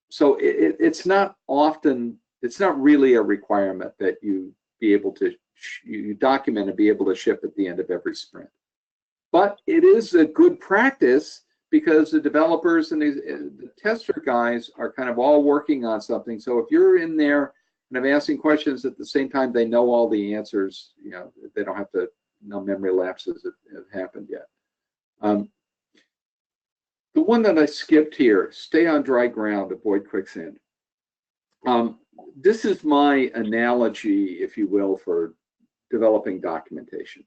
So it's not often, it's not really a requirement that you be able to, you document and be able to ship at the end of every sprint. But it is a good practice because the developers and the tester guys are kind of all working on something. So if you're in there and I'm asking questions at the same time they know all the answers, you know, they don't have to, no memory lapses have happened yet. The one that I skipped here, stay on dry ground, avoid quicksand. This is my analogy, if you will, for developing documentation.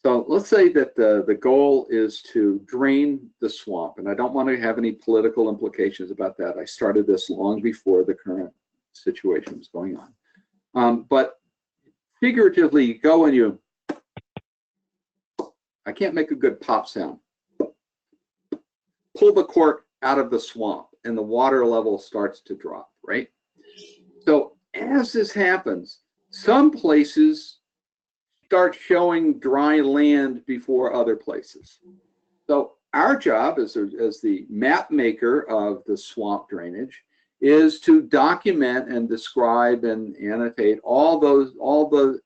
So let's say that the goal is to drain the swamp, and I don't want to have any political implications about that. I started this long before the current situation was going on. But figuratively, you go and you, I can't make a good pop sound. Pull the cork out of the swamp and the water level starts to drop, right? So as this happens, some places start showing dry land before other places. So our job as the map maker of the swamp drainage is to document and describe and annotate all the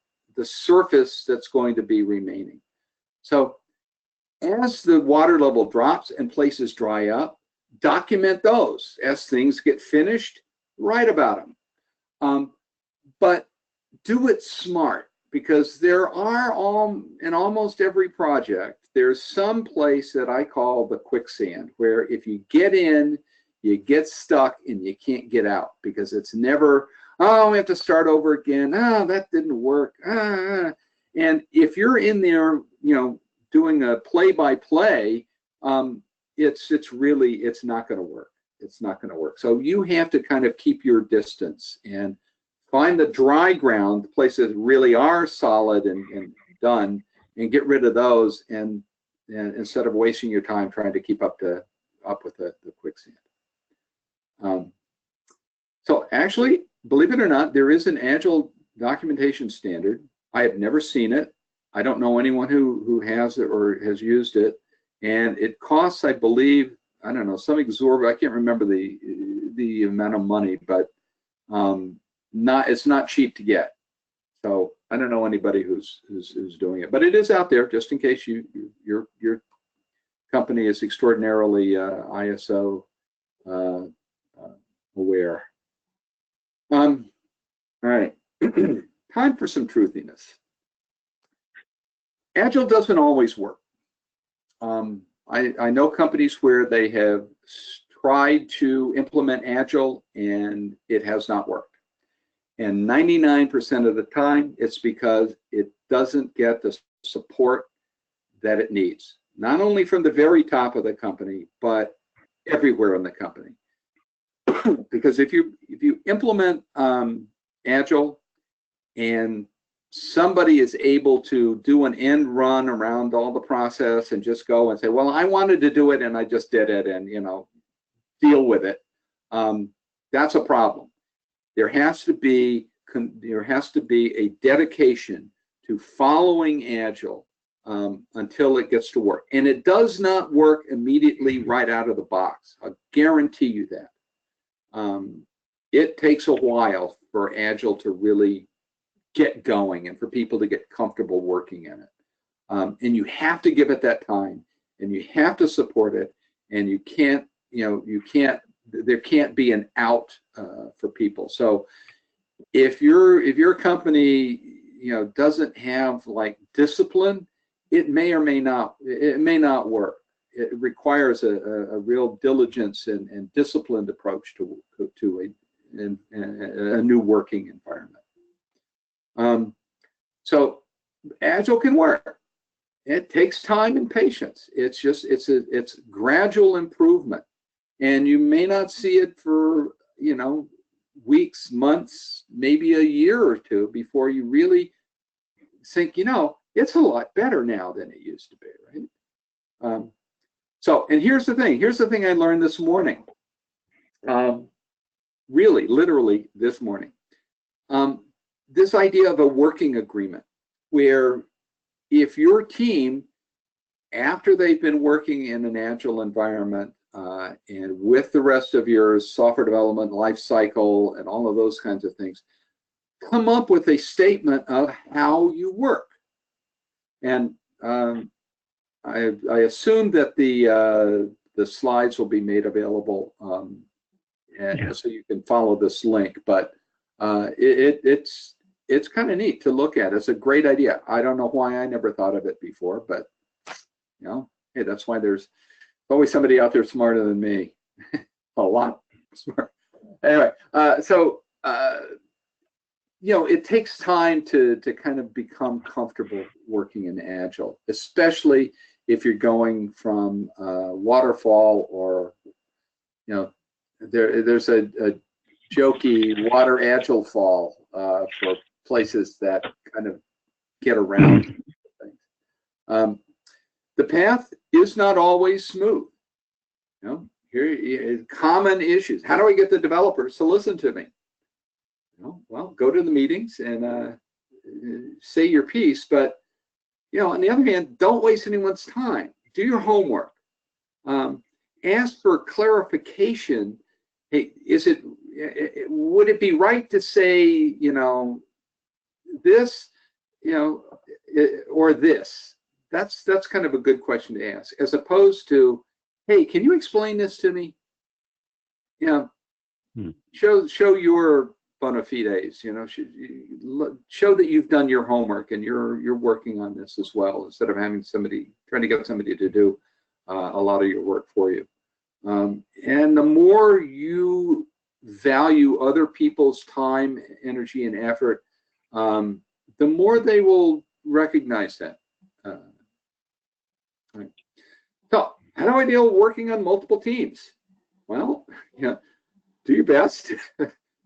surface that's going to be remaining. So as the water level drops and places dry up, document those. As things get finished, write about them. But do it smart, because there are in almost every project, there's some place that I call the quicksand, where if you get in, you get stuck and you can't get out, because it's never, oh, we have to start over again. Oh, that didn't work. And if you're in there, you know, doing a play-by-play, it's not going to work. It's not going to work. So you have to kind of keep your distance and find the dry ground, the places that really are solid and done, and get rid of those, and and instead of wasting your time trying to keep up with the quicksand. So actually, believe it or not, there is an Agile documentation standard. I have never seen it. I don't know anyone who has it or has used it, and it costs, I believe, I don't know, some exorbitant. I can't remember the amount of money, but it's not cheap to get. So I don't know anybody who's doing it, but it is out there just in case your company is extraordinarily ISO aware. All right, time for some truthiness. Agile doesn't always work. I know companies where they have tried to implement Agile and it has not worked. And 99% of the time, it's because it doesn't get the support that it needs, not only from the very top of the company, but everywhere in the company. Because if you implement Agile and somebody is able to do an end run around all the process and just go and say, well, I wanted to do it and I just did it, and deal with it, that's a problem. There has to be a dedication to following Agile until it gets to work, and it does not work immediately right out of the box. I guarantee you that. It takes a while for Agile to really get going and for people to get comfortable working in it. And you have to give it that time, and you have to support it, and you can't, there can't be an out for people. So if your company, doesn't have like discipline, it may or may not, it may not work. It requires a real diligence and disciplined approach to a new working environment. So Agile can work. It takes time and patience. It's gradual improvement, and you may not see it for weeks, months, maybe a year or two before you really think it's a lot better now than it used to be, right? So, and here's the thing I learned this morning, really, literally this morning. This idea of a working agreement, where if your team, after they've been working in an Agile environment and with the rest of your software development life cycle and all of those kinds of things, come up with a statement of how you work. And I assume that the slides will be made available, so you can follow this link. But it's kind of neat to look at. It's a great idea. I don't know why I never thought of it before, but hey, that's why there's always somebody out there smarter than me, a lot smarter. Anyway, it takes time to kind of become comfortable working in Agile, especially if you're going from waterfall, or there's a jokey water Agile fall for places that kind of get around things. The path is not always smooth. Here common issues. How do I get the developers to listen to me? Well, go to the meetings and say your piece, but on the other hand, don't waste anyone's time. Do your homework. Ask for clarification. Hey, would it be right to say, this, or this? That's kind of a good question to ask, as opposed to, hey, can you explain this to me? Show your bona fides, show that you've done your homework and you're working on this as well, instead of trying to get somebody to do a lot of your work for you. And the more you value other people's time, energy, and effort, the more they will recognize that. Right. So, how do I deal with working on multiple teams? Well, do your best,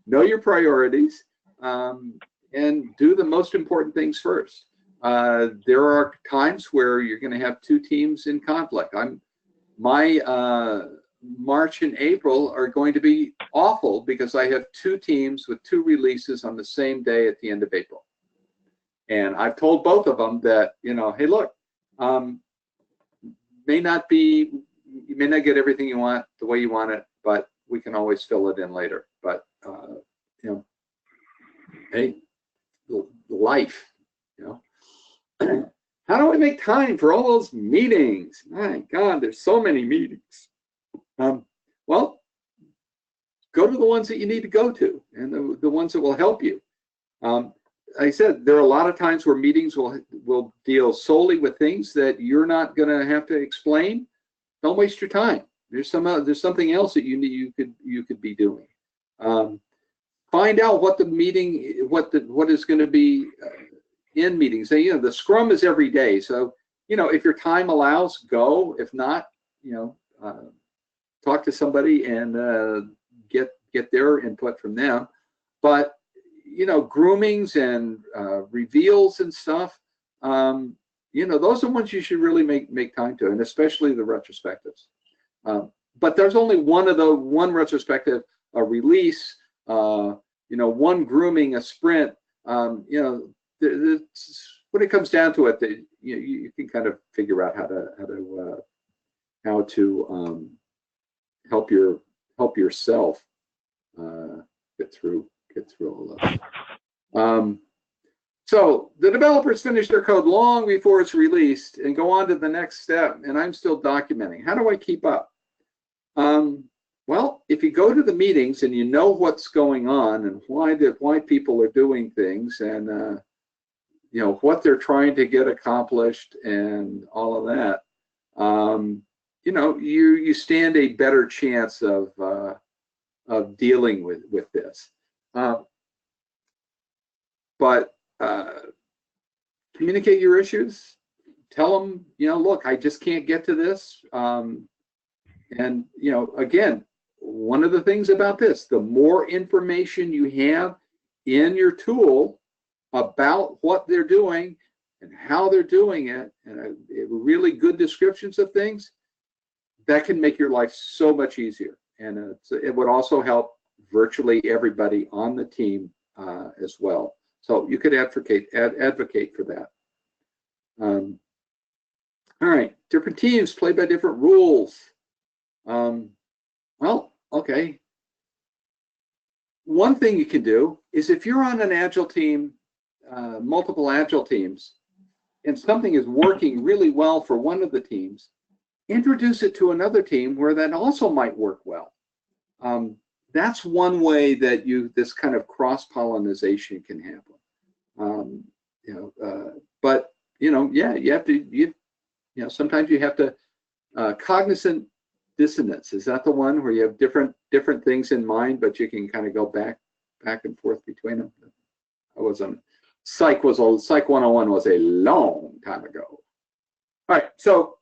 know your priorities, and do the most important things first. there are times where you're going to have two teams in conflict. My March and April are going to be awful because I have two teams with two releases on the same day at the end of April. And I've told both of them that, you know, hey, look, you may not get everything you want the way you want it, but we can always fill it in later. But, you know, hey, life, you know. How do I make time for all those meetings? My God, there's so many meetings. Well, go to the ones that you need to go to and the ones that will help you. Like I said, there are a lot of times where meetings will deal solely with things that you're not going to have to explain. Don't waste your time. There's something else that you could be doing. Find out what the meeting, what is going to be in meetings. So, you know, the Scrum is every day. So, you know, if your time allows, go. If not, you know, talk to somebody and get their input from them. But, you know, groomings and reveals and stuff, you know, those are ones you should really make time to, and especially the retrospectives. But there's only one retrospective, a release, you know, one grooming, a sprint. You know, when it comes down to it, you can kind of figure out how to help yourself get through all of that. So the developers finish their code long before it's released and go on to the next step, and I'm still documenting. How do I keep up? Well, if you go to the meetings and you know what's going on and why people are doing things and you know what they're trying to get accomplished and all of that, you know, you stand a better chance of dealing with this. But communicate your issues. Tell them, you know, look, I just can't get to this. And, you know, again, one of the things about this, the more information you have in your tool about what they're doing and how they're doing it, and really good descriptions of things, that can make your life so much easier. And it would also help virtually everybody on the team as well. So you could advocate for that. All right, different teams play by different rules. Well, okay. One thing you can do is if you're on an Agile team, multiple Agile teams, and something is working really well for one of the teams, introduce it to another team where that also might work well. That's one way that this kind of cross-pollination can happen. You know, but you know, yeah, you know, sometimes you have to cognizant dissonance. Is that the one where you have different things in mind, but you can kind of go back and forth between them? I was on Psych 101 was a long time ago. All right, so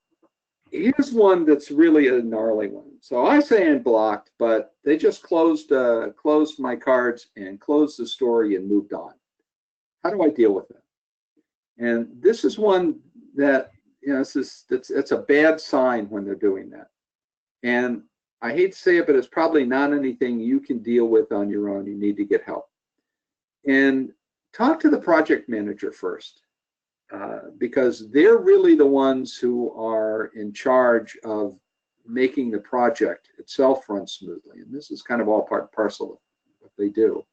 here's one that's really a gnarly one. So I say unblocked, but they just closed my cards and closed the story and moved on. How do I deal with it? And this is one that, you know, it's a bad sign when they're doing that. And I hate to say it, but it's probably not anything you can deal with on your own. You need to get help. And talk to the project manager first. Because they're really the ones who are in charge of making the project itself run smoothly. And this is kind of all part and parcel of what they do.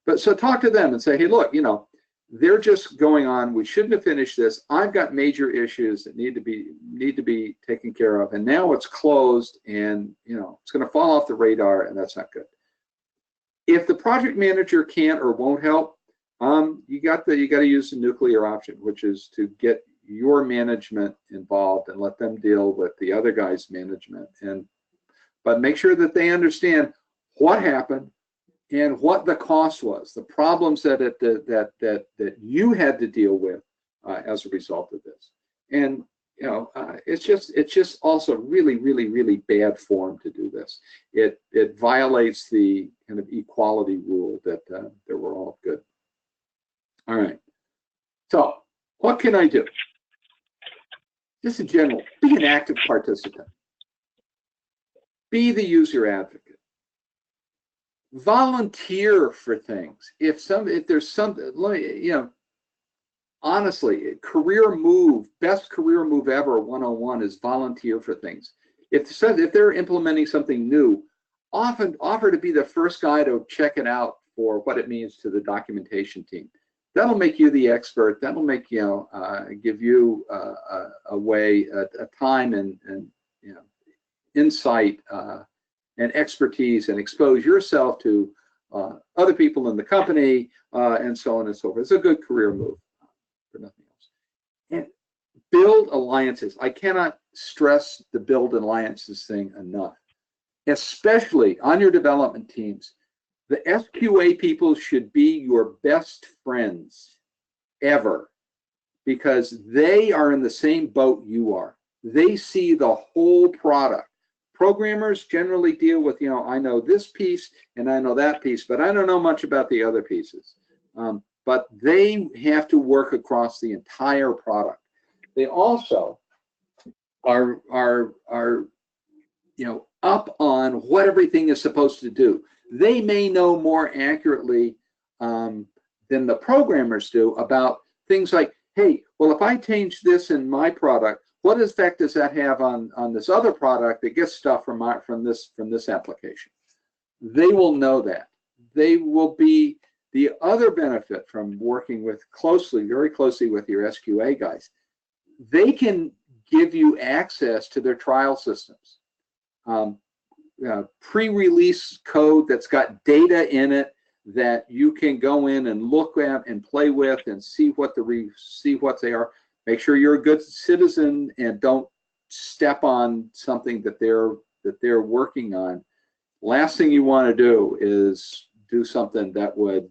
But so talk to them and say, hey, look, you know, they're just going on. We shouldn't have finished this. I've got major issues that need to be taken care of. And now it's closed and, you know, it's going to fall off the radar, and that's not good. If the project manager can't or won't help, you got to use the nuclear option, which is to get your management involved and let them deal with the other guy's management. But make sure that they understand what happened and what the cost was, the problems that you had to deal with as a result of this. And you know, it's just also really bad form to do this. It violates the kind of equality rule that we're all good. All right. So what can I do? Just in general, be an active participant. Be the user advocate. Volunteer for things. If there's something, you know, honestly, best career move ever 101 is volunteer for things. If they're implementing something new, often offer to be the first guy to check it out for what it means to the documentation team. That'll make you the expert. That'll make, you know, give you a time and you know, insight and expertise, and expose yourself to other people in the company, and so on and so forth. It's a good career move, for nothing else. And build alliances. I cannot stress the build alliances thing enough, especially on your development teams. The SQA people should be your best friends ever, because they are in the same boat you are. They see the whole product. Programmers generally deal with, you know, I know this piece and I know that piece, but I don't know much about the other pieces. But they have to work across the entire product. They also are you know, up on what everything is supposed to do. They may know more accurately than the programmers do about things like, hey, well, if I change this in my product, what effect does that have on this other product that gets stuff from this application? They will know that. They will be the other benefit from working with very closely with your SQA guys. They can give you access to their trial systems. Pre-release code that's got data in it that you can go in and look at and play with and see what they are. Make sure you're a good citizen and don't step on something that they're working on. Last thing you want to do is do something that would,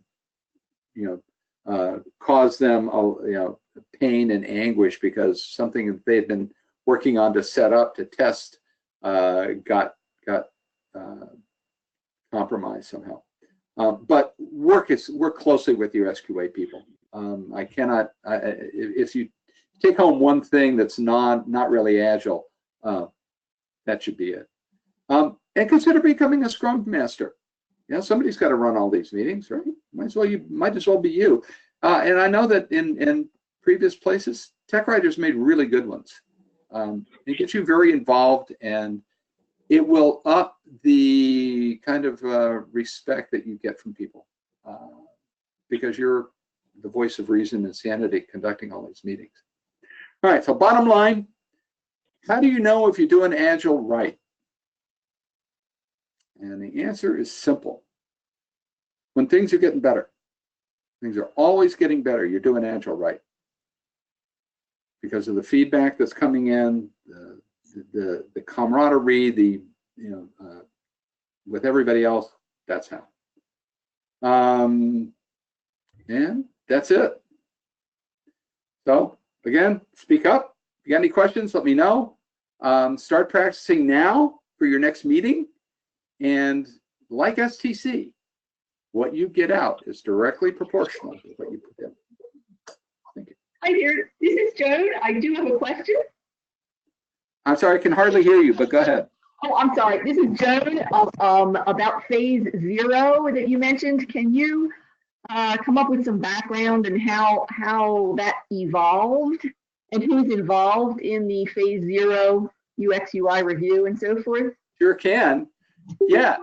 you know, cause them, you know, pain and anguish because something that they've been working on to set up to test got compromised somehow. But work closely with your SQA people. If you take home one thing that's not really Agile, that should be it. And consider becoming a Scrum Master. Yeah, somebody's got to run all these meetings, right? Might as well be you. And I know that in previous places, tech writers made really good ones. It gets you very involved, and it will up the kind of respect that you get from people, because you're the voice of reason and sanity conducting all these meetings. All right, so bottom line, how do you know if you're doing Agile right? And the answer is simple. When things are getting better, things are always getting better, you're doing Agile right. Because of the feedback that's coming in, the camaraderie, with everybody else, that's how. And that's it. So again, speak up. If you got any questions, let me know. Start practicing now for your next meeting. And like STC, what you get out is directly proportional to what you put in. Thank you. Hi there, this is Joan. I do have a question. I'm sorry, I can hardly hear you, but go ahead. Oh, I'm sorry. This is Joan about phase 0 that you mentioned. Can you come up with some background and how that evolved and who's involved in the phase 0 UX UI review and so forth? Sure can. Yeah.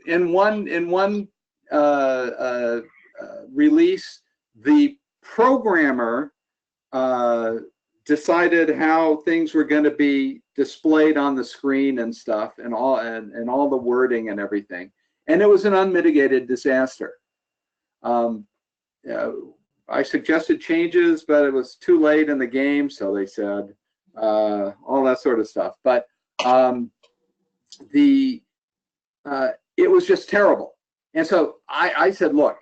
In one release, the programmer decided how things were going to be displayed on the screen and stuff, and all the wording and everything, and it was an unmitigated disaster. I suggested changes, but it was too late in the game, so they said all that sort of stuff. But it was just terrible, and so I said, look,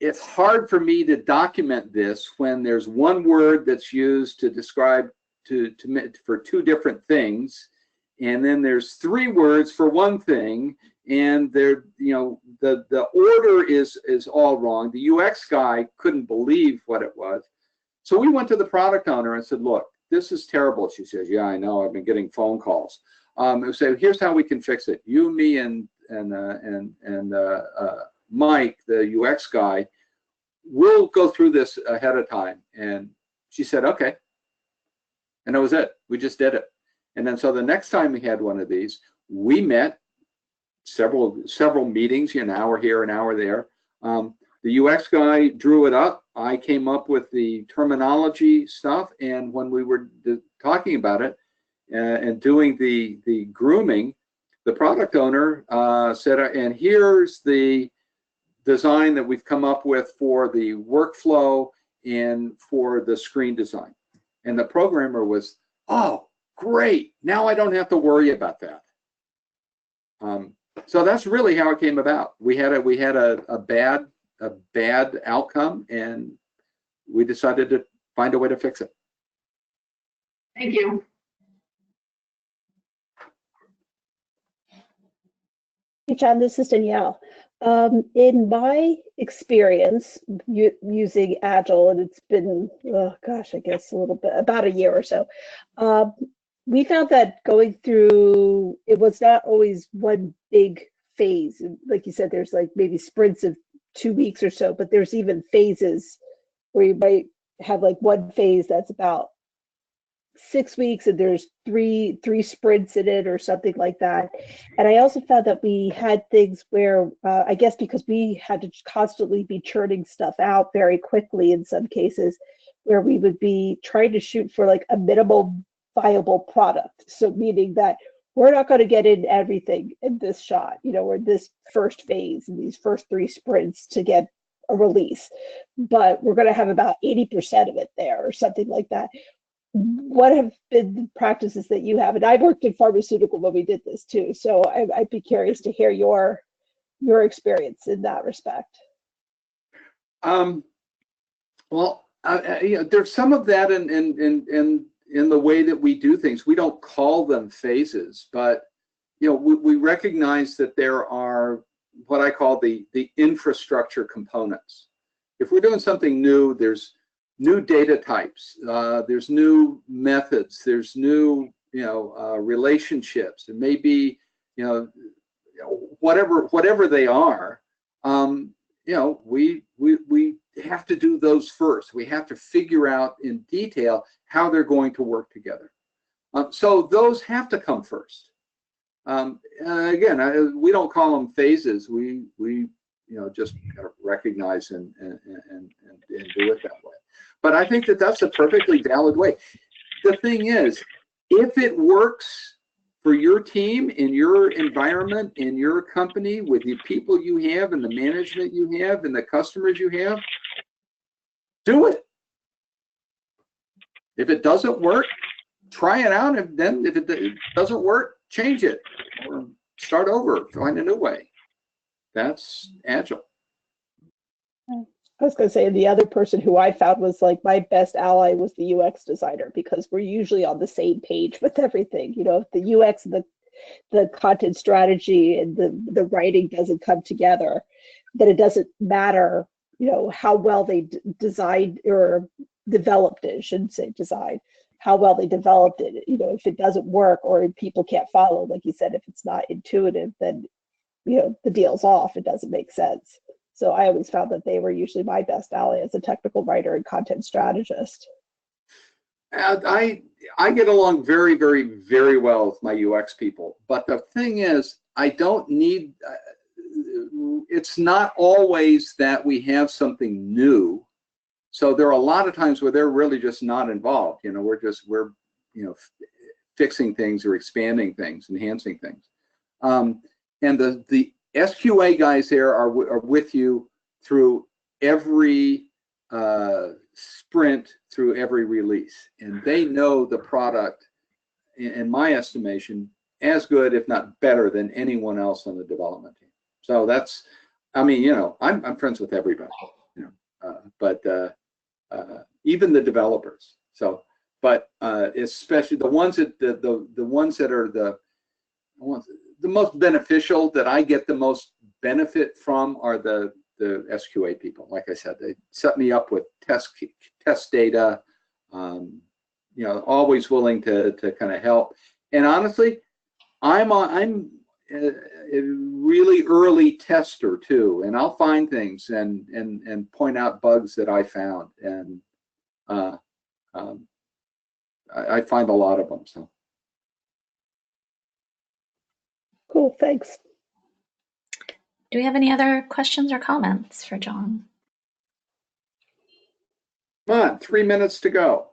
it's hard for me to document this when there's one word that's used to describe for two different things, and then there's 3 words for one thing, and they're, you know, the order is all wrong. The UX guy couldn't believe what it was. So we went to the product owner and said, look, this is terrible. She says, yeah, I know, I've been getting phone calls. So here's how we can fix it. You, me, and Mike, the UX guy, we'll go through this ahead of time. And she said, okay. And that was it. We just did it. And then so the next time we had one of these, we met several meetings, an hour here, an hour there. The UX guy drew it up. I came up with the terminology stuff. And when we were talking about it and doing the grooming, the product owner said, and here's the design that we've come up with for the workflow and for the screen design. And the programmer was, oh, great. Now I don't have to worry about that. So that's really how it came about. We had a bad outcome, and we decided to find a way to fix it. Thank you. Hey, John, this is Danielle. In my experience using Agile, and it's been, oh gosh, I guess a little bit, about a year or so, we found that going through, it was not always one big phase. Like you said, there's like maybe sprints of 2 weeks or so, but there's even phases where you might have like one phase that's about 6 weeks and there's three sprints in it or something like that. And I also found that we had things where, I guess because we had to constantly be churning stuff out very quickly in some cases, where we would be trying to shoot for like a minimal viable product. So meaning that we're not going to get in everything in this shot, or this first phase and these first 3 sprints to get a release, but we're going to have about 80% of it there or something like that. What have been the practices that you have? And I've worked in pharmaceutical when we did this too, so I'd be curious to hear your experience in that respect. Well, there's some of that in the way that we do things. We don't call them phases, but we recognize that there are what I call the infrastructure components. If we're doing something new, there's new data types, there's new methods, there's new relationships. It may be whatever they are. We have to do those first. We have to figure out in detail how they're going to work together. So those have to come first. Again, we don't call them phases. We just kind of recognize and do it that way. But I think that that's a perfectly valid way. The thing is, if it works for your team, in your environment, in your company, with the people you have and the management you have and the customers you have, do it. If it doesn't work, try it out, and then if it doesn't work, change it or start over, find a new way. That's Agile. I was going to say, the other person who I found was like my best ally was the UX designer, because we're usually on the same page with everything. If the UX and the content strategy and the writing doesn't come together, then it doesn't matter, how well they designed or developed it. I shouldn't say design. How well they developed it. If it doesn't work or people can't follow, like you said, if it's not intuitive, then the deal's off. It doesn't make sense. So I always found that they were usually my best ally as a technical writer and content strategist. I get along very, very, very well with my UX people. But the thing is, I don't need, it's not always that we have something new. So there are a lot of times where they're really just not involved. We're fixing things or expanding things, enhancing things. And the SQA guys there are with you through every sprint, through every release, and they know the product, in my estimation, as good, if not better, than anyone else on the development team. So that's, I'm friends with everybody, but even the developers. So, but especially the ones that the ones that are the most beneficial, that I get the most benefit from, are the SQA people. Like I said, they set me up with test data, you know, always willing to kind of help. And honestly, I'm a really early tester too, and I'll find things and point out bugs that I found, and I find a lot of them. So Cool, thanks. Do we have any other questions or comments for John? come on, 3 minutes to go.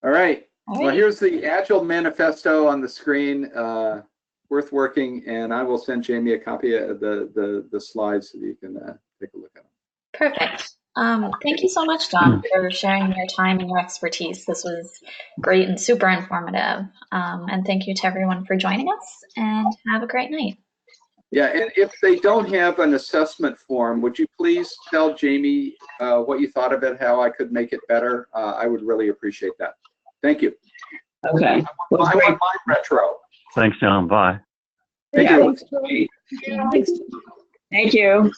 All right. Well, here's the Agile manifesto on the screen. Worth working, and I will send Jamie a copy of the slides so that you can take a look at them. Perfect. Thank you so much, John, for sharing your time and your expertise. This was great and super informative. And thank you to everyone for joining us, and have a great night. Yeah, and if they don't have an assessment form, would you please tell Jamie what you thought of it, how I could make it better? I would really appreciate that. Thank you. Okay. Well, I great. want my retro. Thanks, John. Bye. Thank Yeah. you. Thanks. Thank you.